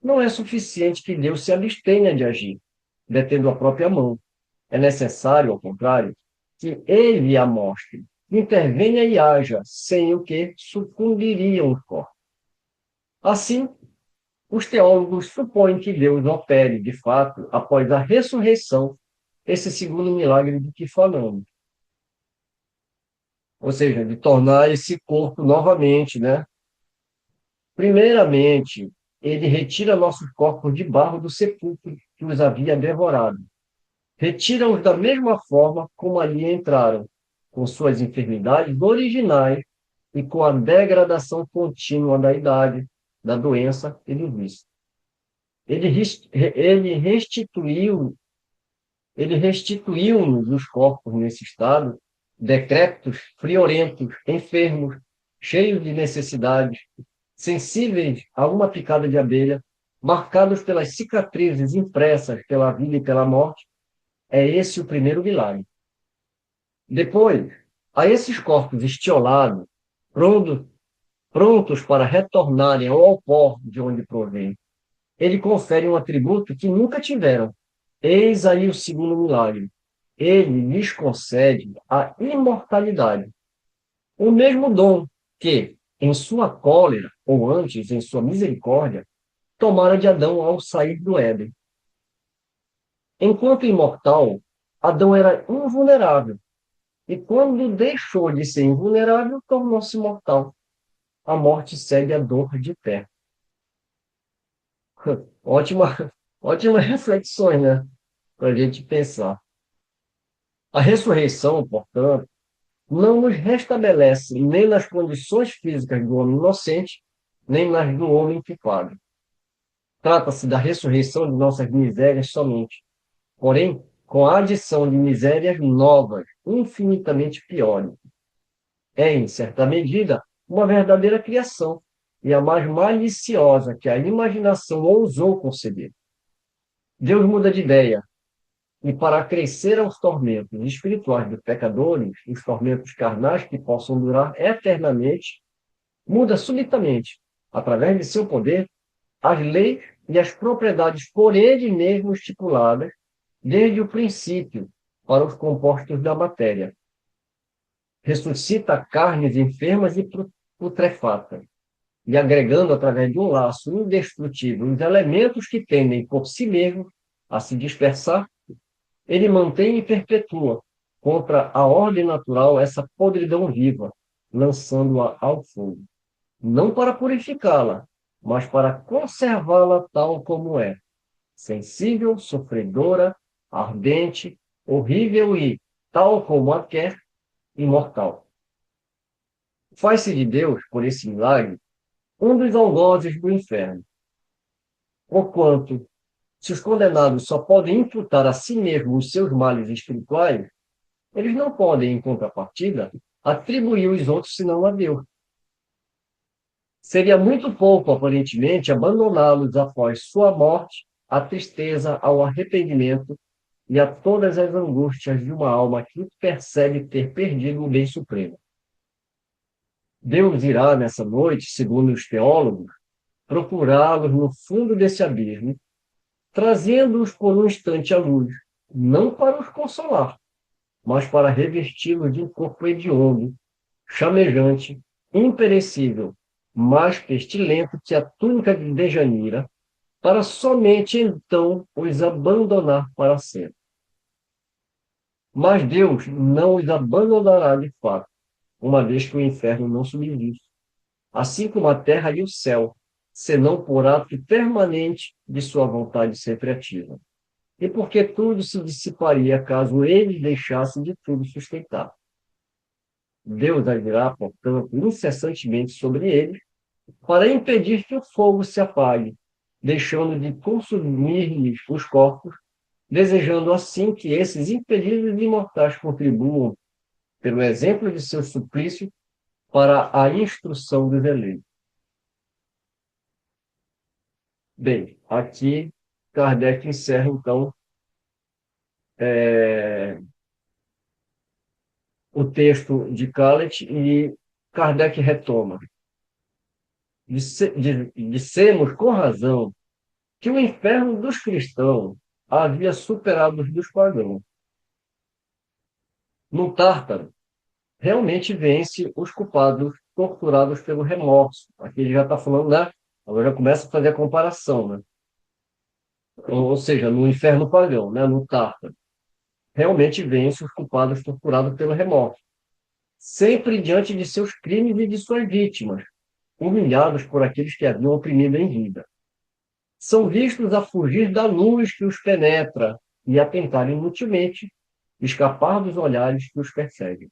não é suficiente que Deus se abstenha de agir, detendo a própria mão. É necessário, ao contrário, que Ele a mostre, intervenha e haja, sem o que sucumbiriam os corpos. Assim, os teólogos supõem que Deus opere, de fato, após a ressurreição, esse segundo milagre de que falamos. Ou seja, de tornar esse corpo novamente, né? Primeiramente, ele retira nossos corpos de barro do sepulcro que os havia devorado. Retira-os da mesma forma como ali entraram, com suas enfermidades originais e com a degradação contínua da idade, da doença e do vício. Ele restituiu, ele restituiu-nos os corpos nesse estado, decrépitos, friorentos, enfermos, cheios de necessidades, sensíveis a uma picada de abelha, marcados pelas cicatrizes impressas pela vida e pela morte. É esse o primeiro milagre. Depois, a esses corpos estiolados, prontos para retornarem ao pó de onde provém, ele confere um atributo que nunca tiveram. Eis aí o segundo milagre. Ele lhes concede a imortalidade. O mesmo dom que, em sua cólera, ou antes, em sua misericórdia, tomara de Adão ao sair do Éden. Enquanto imortal, Adão era invulnerável. E quando deixou de ser invulnerável, tornou-se mortal. A morte segue a dor de pé. Ótima, ótimas reflexões, né? Para a gente pensar. A ressurreição, portanto, não nos restabelece nem nas condições físicas do homem inocente, nem nas do homem culpado. Trata-se da ressurreição de nossas misérias somente, porém, com a adição de misérias novas, infinitamente piores. É, em certa medida, uma verdadeira criação, e a mais maliciosa que a imaginação ousou conceber. Deus muda de ideia, e para acrescer aos tormentos espirituais dos pecadores, os tormentos carnais que possam durar eternamente, muda subitamente, através de seu poder, as leis e as propriedades por ele mesmo estipuladas, desde o princípio, para os compostos da matéria. Ressuscita carnes enfermas e putrefatas, e agregando através de um laço indestrutível os elementos que tendem por si mesmos a se dispersar, ele mantém e perpetua contra a ordem natural essa podridão viva, lançando-a ao fogo. Não para purificá-la, mas para conservá-la tal como é, sensível, sofredora, ardente, horrível e, tal como a quer, imortal. Faz-se de Deus, por esse milagre, um dos algozes do inferno, porquanto, se os condenados só podem imputar a si mesmos os seus males espirituais, eles não podem, em contrapartida, atribuir os outros senão a Deus. Seria muito pouco, aparentemente, abandoná-los após sua morte à tristeza, ao arrependimento e a todas as angústias de uma alma que percebe ter perdido o bem supremo. Deus irá, nessa noite, segundo os teólogos, procurá-los no fundo desse abismo, trazendo-os por um instante à luz, não para os consolar, mas para revesti-los de um corpo hediondo, chamejante, imperecível, mais pestilento que a túnica de Dejanira, para somente então os abandonar para sempre. Mas Deus não os abandonará de fato, uma vez que o inferno não subsiste, assim como a terra e o céu, senão por ato permanente de sua vontade sempre ativa. E porque tudo se dissiparia caso eles deixassem de tudo sustentar. Deus agirá, portanto, incessantemente sobre eles, para impedir que o fogo se apague, deixando de consumir-lhes os corpos, desejando assim que esses impedidos imortais contribuam, pelo exemplo de seu suplício, para a instrução dos eleitos. Bem, aqui Kardec encerra, então, o texto de Calet e Kardec retoma. Dissemos com razão que o inferno dos cristãos havia superado os dos pagãos. No Tártaro, realmente vence os culpados torturados pelo remorso. Aqui ele já está falando, né? Agora já começa a fazer a comparação, né? Ou seja, no inferno pagão, né? No Tártaro, realmente vence os culpados torturados pelo remorso, sempre diante de seus crimes e de suas vítimas, humilhados por aqueles que haviam oprimido em vida. São vistos a fugir da luz que os penetra e a tentar inutilmente escapar dos olhares que os perseguem.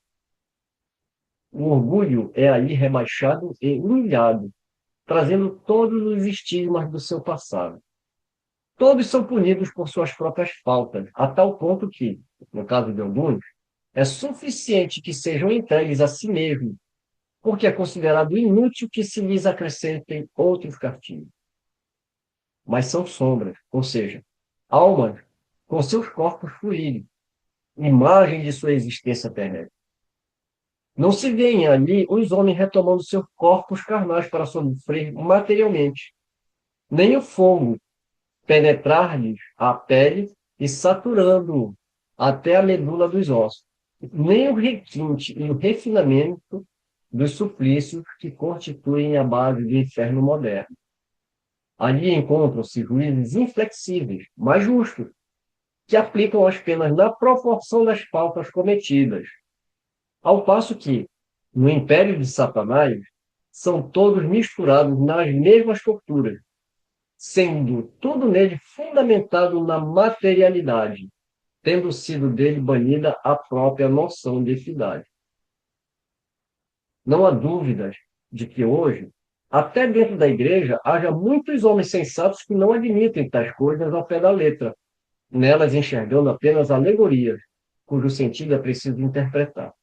O orgulho é aí rebaixado e humilhado, trazendo todos os estigmas do seu passado. Todos são punidos por suas próprias faltas, a tal ponto que, no caso de alguns, é suficiente que sejam entregues a si mesmos, porque é considerado inútil que se lhes acrescentem outros castigos. Mas são sombras, ou seja, almas com seus corpos fluídos, imagem de sua existência terrestre. Não se veem ali os homens retomando seus corpos carnais para sofrer materialmente, nem o fogo penetrar-lhes a pele e saturando até a medula dos ossos, nem o requinte e o refinamento dos suplícios que constituem a base do inferno moderno. Ali encontram-se juízes inflexíveis, mas justos, que aplicam as penas na proporção das faltas cometidas, ao passo que, no império de Satanás, são todos misturados nas mesmas torturas, sendo tudo nele fundamentado na materialidade, tendo sido dele banida a própria noção de equidade. Não há dúvidas de que hoje, até dentro da igreja, haja muitos homens sensatos que não admitem tais coisas ao pé da letra, nelas enxergando apenas alegorias, cujo sentido é preciso interpretar.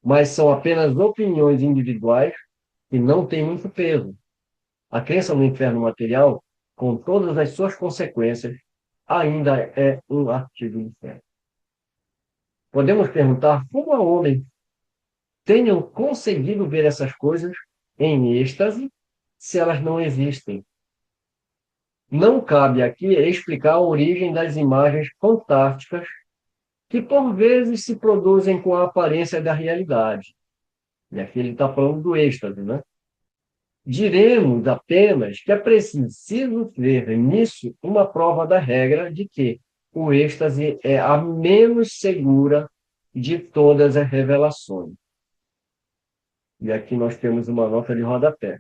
Mas são apenas opiniões individuais que não têm muito peso. A crença no inferno material, com todas as suas consequências, ainda é um artigo de fé. Podemos perguntar como há homens tenham conseguido ver essas coisas em êxtase se elas não existem. Não cabe aqui explicar a origem das imagens fantásticas que, por vezes, se produzem com a aparência da realidade. E aqui ele está falando do êxtase, né? Diremos apenas que é preciso ver nisso uma prova da regra de que o êxtase é a menos segura de todas as revelações. E aqui nós temos uma nota de rodapé.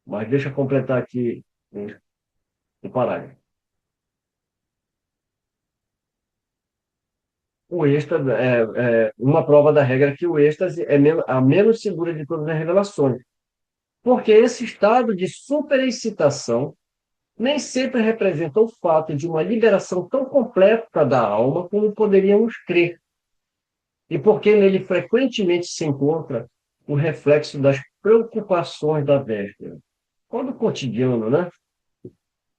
Mas deixa eu completar aqui o parágrafo. O êxtase é uma prova da regra que o êxtase é a menos segura de todas as revelações, porque esse estado de superexcitação nem sempre representa o fato de uma liberação tão completa da alma como poderíamos crer, e porque nele frequentemente se encontra o reflexo das preocupações da véspera. Quando o cotidiano, né?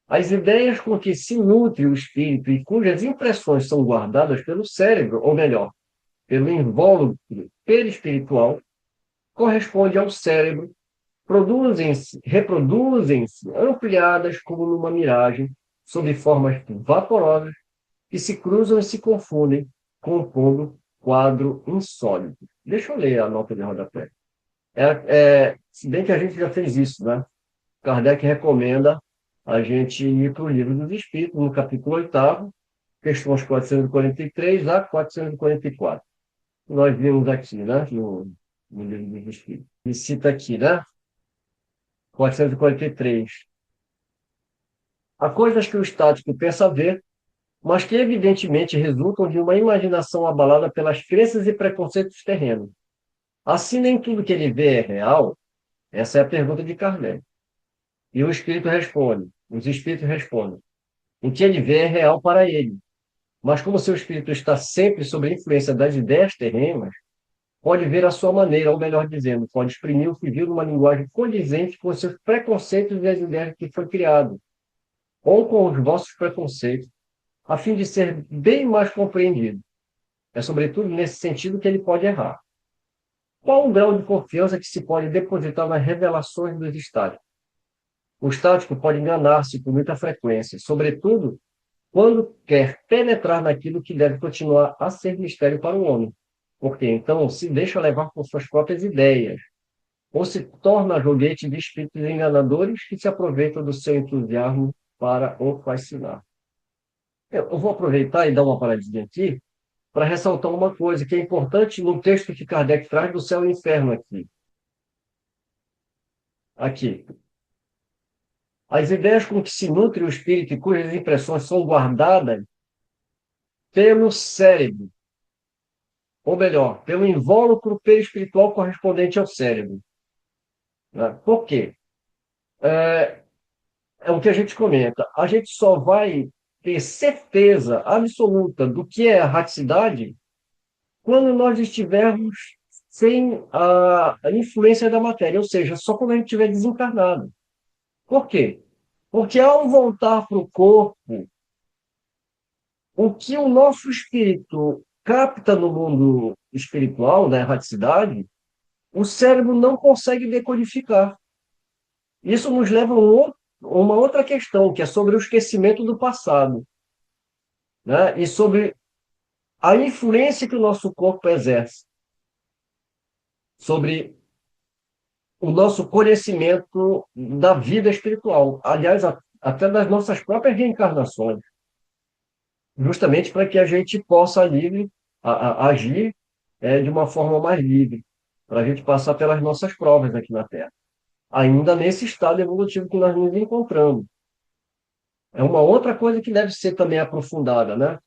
As ideias com que se nutre o espírito e cujas impressões são guardadas pelo cérebro, ou melhor, pelo invólucro perispiritual, corresponde ao cérebro, reproduzem-se ampliadas como numa miragem, sob formas vaporosas, que se cruzam e se confundem, compondo quadro insólito. Deixa eu ler a nota de rodapé. Se bem que a gente já fez isso, né? Kardec recomenda a gente ir para o Livro dos Espíritos, no capítulo 8º, questões 443 a 444. Nós vimos aqui, né? No Livro dos Espíritos. E cita aqui, né? 443. Há coisas que o estático pensa ver, mas que evidentemente resultam de uma imaginação abalada pelas crenças e preconceitos terrenos. Assim, nem tudo que ele vê é real? Essa é a pergunta de Kardec. E os espíritos respondem. O que ele vê é real para ele. Mas como seu espírito está sempre sob a influência das ideias terrenas, pode ver à sua maneira, ou melhor dizendo, pode exprimir o que viu numa linguagem condizente com os seus preconceitos e as ideias que foi criado, ou com os vossos preconceitos, a fim de ser bem mais compreendido. É sobretudo nesse sentido que ele pode errar. Qual o grau de confiança que se pode depositar nas revelações dos estáticos? O estático pode enganar-se com muita frequência, sobretudo quando quer penetrar naquilo que deve continuar a ser mistério para o homem, porque então se deixa levar por suas próprias ideias, ou se torna joguete de espíritos enganadores que se aproveitam do seu entusiasmo para o fascinar. Eu vou aproveitar e dar uma paradinha aqui para ressaltar uma coisa que é importante no texto que Kardec traz do céu e inferno aqui. Aqui. As ideias com que se nutre o espírito e cujas impressões são guardadas pelo cérebro, ou melhor, pelo invólucro perispiritual correspondente ao cérebro. Né? Por quê? É, é o que a gente comenta. A gente só vai ter certeza absoluta do que é a raticidade quando nós estivermos sem a influência da matéria, ou seja, só quando a gente estiver desencarnado. Por quê? Porque ao voltar para o corpo, o que o nosso espírito capta no mundo espiritual, da erraticidade, o cérebro não consegue decodificar. Isso nos leva a uma outra questão, que é sobre o esquecimento do passado, né? E sobre a influência que o nosso corpo exerce sobre o nosso conhecimento da vida espiritual. Aliás, até das nossas próprias reencarnações, justamente para que a gente possa agir de uma forma mais livre, para a gente passar pelas nossas provas aqui na Terra, ainda nesse estado evolutivo que nós nos encontramos. É uma outra coisa que deve ser também aprofundada, né?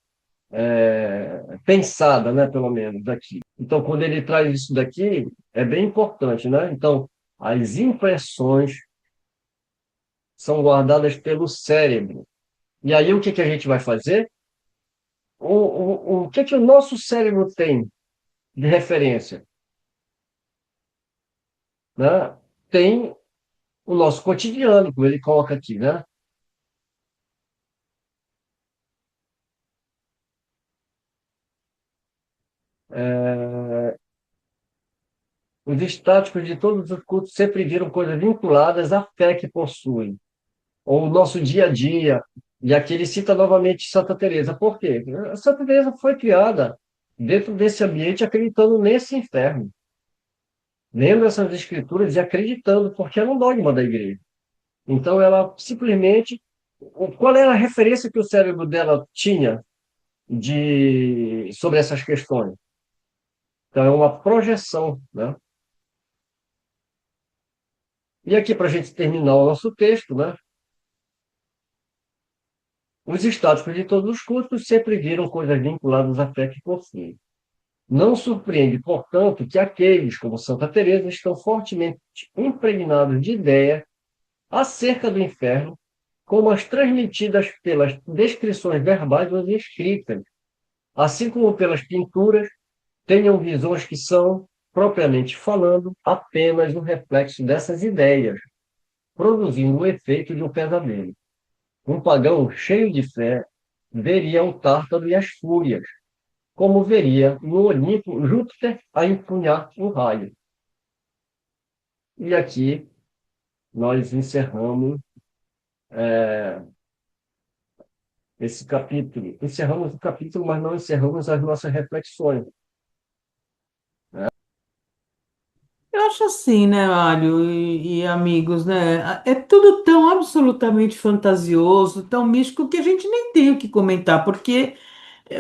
Pensada, né? Pelo menos daqui. Então, quando ele traz isso daqui, é bem importante, né? Então, as impressões são guardadas pelo cérebro. E aí, o que que a gente vai fazer? O que que o nosso cérebro tem de referência? Né? Tem o nosso cotidiano, como ele coloca aqui, né? É, os estáticos de todos os cultos sempre viram coisas vinculadas à fé que possuem, ou o nosso dia a dia. E aqui ele cita novamente Santa Teresa. Por quê? A Santa Teresa foi criada dentro desse ambiente acreditando nesse inferno, lendo essas escrituras e acreditando, porque era um dogma da igreja. Então ela simplesmente, qual era a referência que o cérebro dela tinha sobre essas questões? Então é uma projeção, né? E aqui, para a gente terminar o nosso texto, né? Os estáticos de todos os cursos sempre viram coisas vinculadas à fé que possuem. Não surpreende, portanto, que aqueles, como Santa Teresa, estão fortemente impregnados de ideias acerca do inferno, como as transmitidas pelas descrições verbais ou escritas, assim como pelas pinturas, tenham visões que são, propriamente falando, apenas um reflexo dessas ideias, produzindo o efeito de um pesadelo. Um pagão cheio de fé veria o Tártaro e as fúrias, como veria no Olimpo Júpiter a empunhar um raio. E aqui nós encerramos esse capítulo. Encerramos o capítulo, mas não encerramos as nossas reflexões. Eu acho assim, né, Mário e amigos, né? É tudo tão absolutamente fantasioso, tão místico, que a gente nem tem o que comentar, porque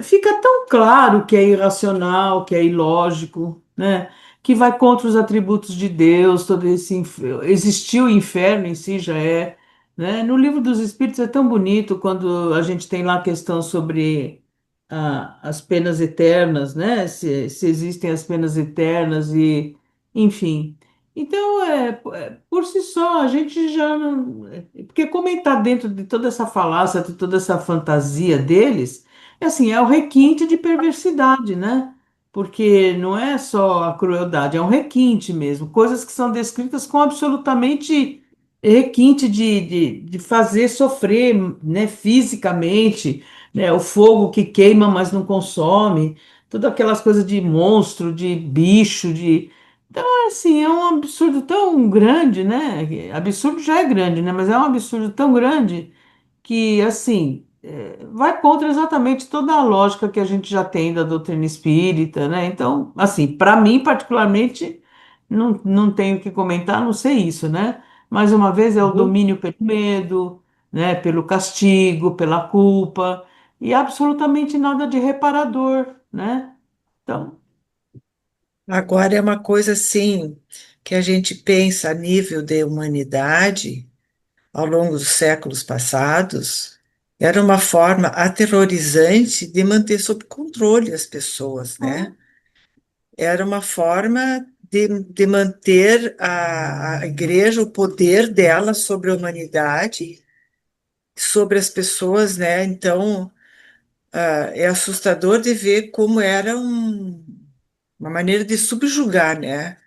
fica tão claro que é irracional, que é ilógico, né? Que vai contra os atributos de Deus, todo esse existir o inferno em si já é, né? No livro dos Espíritos é tão bonito quando a gente tem lá a questão sobre as penas eternas, né? Se existem as penas eternas e, enfim. Então, por si só, a gente já não. Porque comentar dentro de toda essa falácia, de toda essa fantasia deles. É assim, é o requinte de perversidade, né? Porque não é só a crueldade, é um requinte mesmo. Coisas que são descritas com absolutamente requinte de fazer sofrer, né, fisicamente, né? O fogo que queima, mas não consome. Todas aquelas coisas de monstro, de bicho, de. Então, assim, é um absurdo tão grande, né? Absurdo já é grande, né? Mas é um absurdo tão grande que, assim, vai contra exatamente toda a lógica que a gente já tem da doutrina espírita, né? Então, assim, para mim, particularmente, não tenho o que comentar, a não sei isso, né? Mais uma vez, é o Uhum. domínio pelo medo, né? Pelo castigo, pela culpa, e absolutamente nada de reparador, né? Então, Agora é uma coisa assim que a gente pensa a nível de humanidade ao longo dos séculos passados, era uma forma aterrorizante de manter sob controle as pessoas, né? Era uma forma de manter a igreja, o poder dela sobre a humanidade, sobre as pessoas, né? Então, é assustador de ver como era uma maneira de subjugar, né?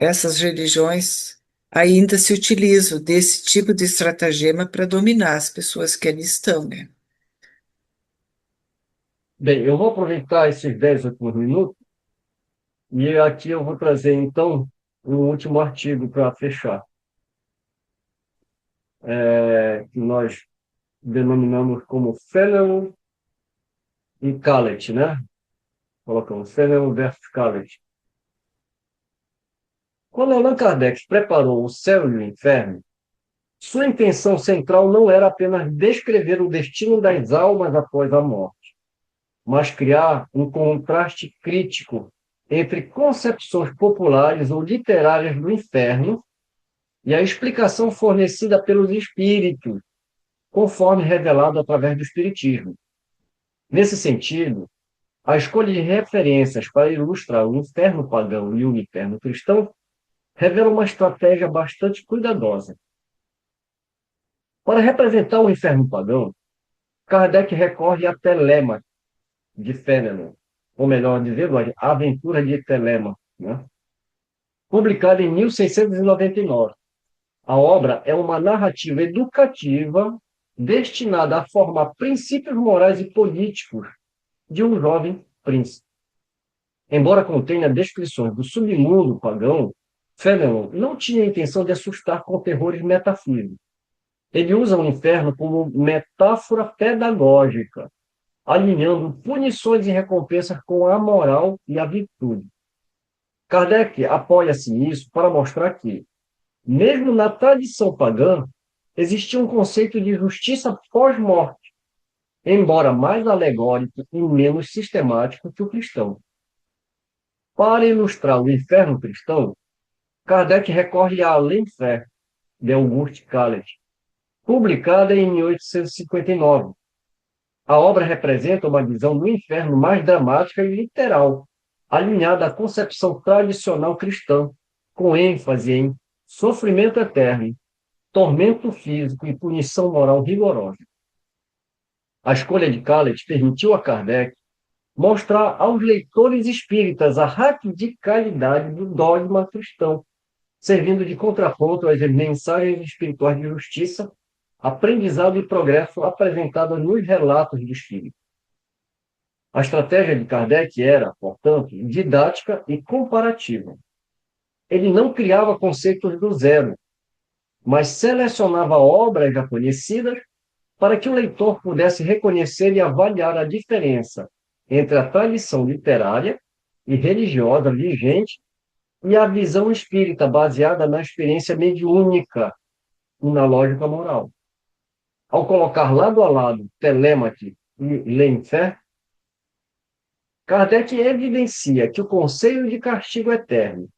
Essas religiões ainda se utilizam desse tipo de estratagema para dominar as pessoas que ali estão, né? Bem, eu vou aproveitar esses 10 últimos minutos e aqui eu vou trazer, então, um último artigo para fechar, que nós denominamos como Fenelon e Calet, né? Colocamos Fenelon versus Calet. Quando Allan Kardec preparou o céu e o inferno, sua intenção central não era apenas descrever o destino das almas após a morte, mas criar um contraste crítico entre concepções populares ou literárias do inferno e a explicação fornecida pelos espíritos, conforme revelado através do espiritismo. Nesse sentido, a escolha de referências para ilustrar o inferno pagão e o inferno cristão revela uma estratégia bastante cuidadosa. Para representar o inferno pagão, Kardec recorre a Telêmaco de Fénelon, ou melhor dizendo, a Aventura de Telêmaco, né? Publicada em 1699. A obra é uma narrativa educativa destinada a formar princípios morais e políticos de um jovem príncipe. Embora contenha descrições do submundo pagão, Fénelon não tinha a intenção de assustar com terrores metafísicos. Ele usa o inferno como metáfora pedagógica, alinhando punições e recompensas com a moral e a virtude. Kardec apoia-se nisso para mostrar que, mesmo na tradição pagã, existia um conceito de justiça pós-morte, embora mais alegórico e menos sistemático que o cristão. Para ilustrar o inferno cristão, Kardec recorre à Lenfé, de Auguste Calet, publicada em 1859. A obra representa uma visão do inferno mais dramática e literal, alinhada à concepção tradicional cristã, com ênfase em sofrimento eterno, tormento físico e punição moral rigorosa. A escolha de Calet permitiu a Kardec mostrar aos leitores espíritas a radicalidade do dogma cristão, servindo de contraponto às mensagens espirituais de justiça, aprendizado e progresso apresentadas nos relatos do espírito. A estratégia de Kardec era, portanto, didática e comparativa. Ele não criava conceitos do zero, mas selecionava obras já conhecidas para que o leitor pudesse reconhecer e avaliar a diferença entre a tradição literária e religiosa vigente e a visão espírita baseada na experiência mediúnica e na lógica moral. Ao colocar lado a lado Telêmaque e Lenfer, Kardec evidencia que o conceito de castigo eterno,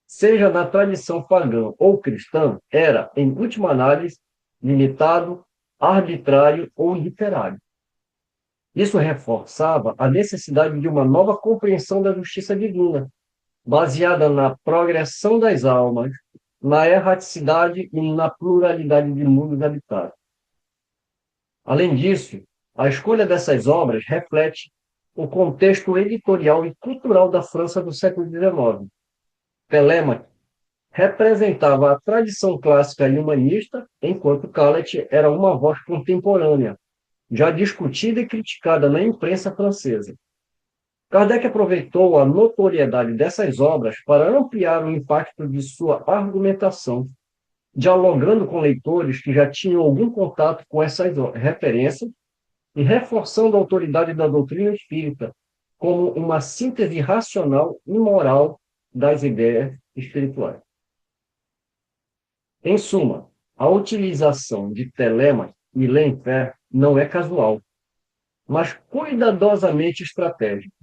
seja na tradição pagã ou cristã, era, em última análise, limitado, arbitrário ou literário. Isso reforçava a necessidade de uma nova compreensão da justiça divina, baseada na progressão das almas, na erraticidade e na pluralidade de mundos habitados. Além disso, a escolha dessas obras reflete o contexto editorial e cultural da França do século XIX. Telêmaque representava a tradição clássica e humanista, enquanto Calet era uma voz contemporânea, já discutida e criticada na imprensa francesa. Kardec aproveitou a notoriedade dessas obras para ampliar o impacto de sua argumentação, dialogando com leitores que já tinham algum contato com essas referências e reforçando a autoridade da doutrina espírita como uma síntese racional e moral das ideias espirituais. Em suma, a utilização de Telêmaque e Lenfer não é casual, mas cuidadosamente estratégica.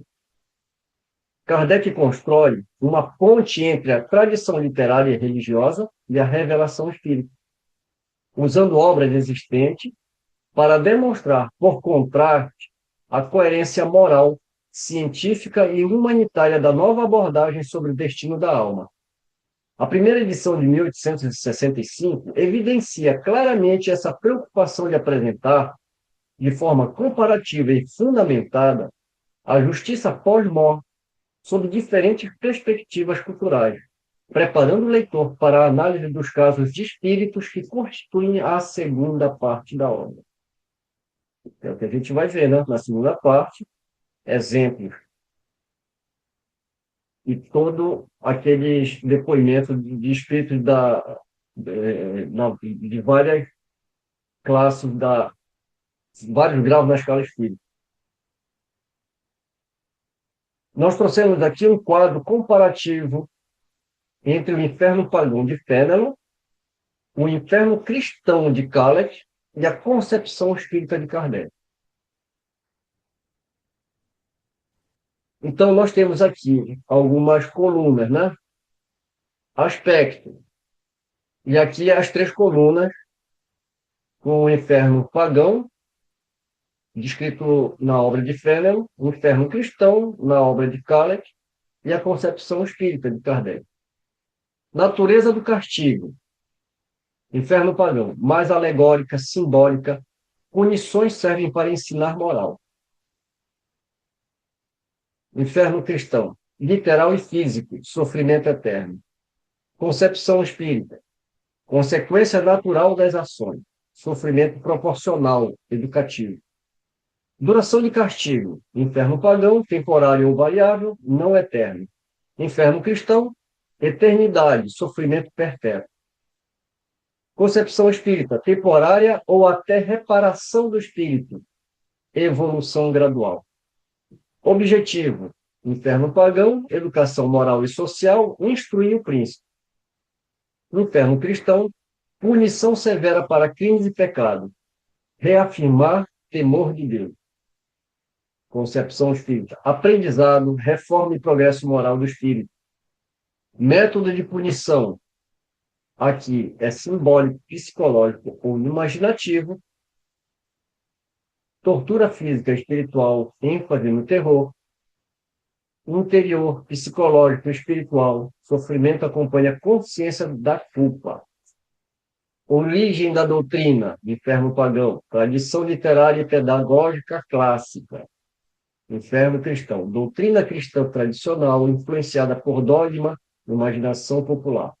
Kardec constrói uma ponte entre a tradição literária e religiosa e a revelação espírita, usando obras existentes para demonstrar, por contraste, a coerência moral, científica e humanitária da nova abordagem sobre o destino da alma. A primeira edição de 1865 evidencia claramente essa preocupação de apresentar, de forma comparativa e fundamentada, a justiça pós-morte sob diferentes perspectivas culturais, preparando o leitor para a análise dos casos de espíritos que constituem a segunda parte da obra. É o que a gente vai ver, né? Na segunda parte, exemplos e todo aqueles depoimentos de espíritos de várias classes, vários graus na escala espírita. Nós trouxemos aqui um quadro comparativo entre o inferno pagão de Fénelon, o inferno cristão de Calet e a concepção espírita de Kardec. Então, nós temos aqui algumas colunas, né? Aspecto. E aqui as três colunas com o inferno pagão, descrito na obra de Fénelon, o inferno cristão, na obra de Calet, e a concepção espírita de Kardec. Natureza do castigo. Inferno pagão, mais alegórica, simbólica, punições servem para ensinar moral. Inferno cristão, literal e físico, sofrimento eterno. Concepção espírita, consequência natural das ações, sofrimento proporcional, educativo. Duração de castigo, inferno pagão, temporário ou variável, não eterno. Inferno cristão, eternidade, sofrimento perpétuo. Concepção espírita, temporária ou até reparação do espírito, evolução gradual. Objetivo, inferno pagão, educação moral e social, instruir o príncipe. Inferno cristão, punição severa para crimes e pecado, reafirmar temor de Deus. Concepção espírita, aprendizado, reforma e progresso moral do espírito. Método de punição, Aqui é simbólico, psicológico ou imaginativo. Tortura física, espiritual, ênfase no terror. Interior, psicológico, espiritual. Sofrimento acompanha a consciência da culpa. Origem da doutrina, inferno pagão. Tradição literária e pedagógica clássica. Inferno cristão. Doutrina cristã tradicional, influenciada por dogma, imaginação popular.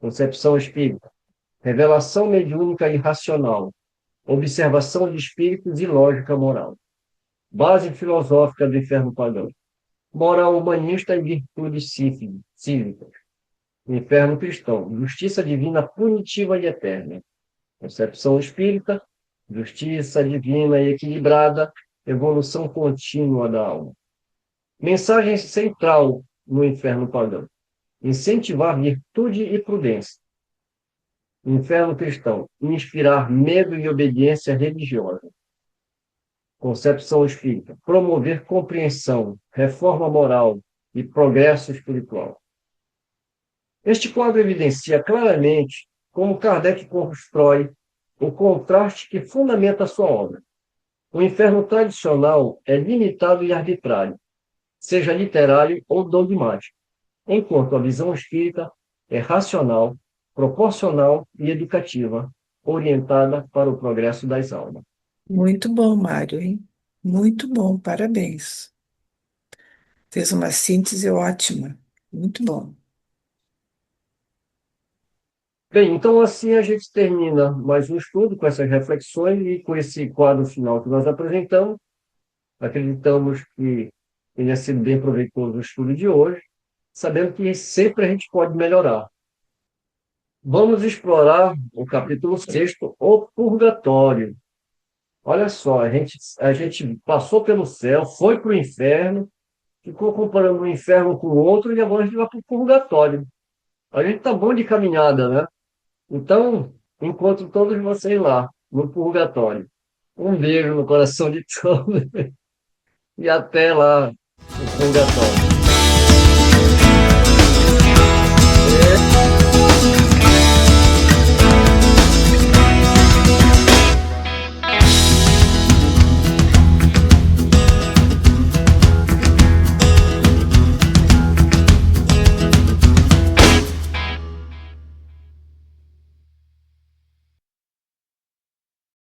Concepção espírita. Revelação mediúnica e racional. Observação de espíritos e lógica moral. Base filosófica do inferno pagão. Moral humanista e virtudes cívicas. Inferno cristão. Justiça divina punitiva e eterna. Concepção espírita. Justiça divina e equilibrada. Evolução contínua da alma. Mensagem central no inferno pagão. Incentivar virtude e prudência. Inferno cristão. Inspirar medo e obediência religiosa. Concepção espírita. Promover compreensão, reforma moral e progresso espiritual. Este quadro evidencia claramente como Kardec constrói o contraste que fundamenta a sua obra. O inferno tradicional é limitado e arbitrário, seja literário ou dogmático, enquanto a visão espírita é racional, proporcional e educativa, orientada para o progresso das almas. Muito bom, Mário, hein? Muito bom, parabéns. Fez uma síntese ótima. Muito bom. Bem, então assim a gente termina mais um estudo com essas reflexões e com esse quadro final que nós apresentamos. Acreditamos que tenha sido bem proveitoso o estudo de hoje, sabendo que sempre a gente pode melhorar. Vamos explorar o capítulo 6º, o purgatório. Olha só, a gente passou pelo céu, foi para o inferno, ficou comparando o inferno com o outro e agora a gente vai para o purgatório. A gente está bom de caminhada, né? Então, encontro todos vocês lá, no purgatório. Um beijo no coração de todos e até lá, no purgatório.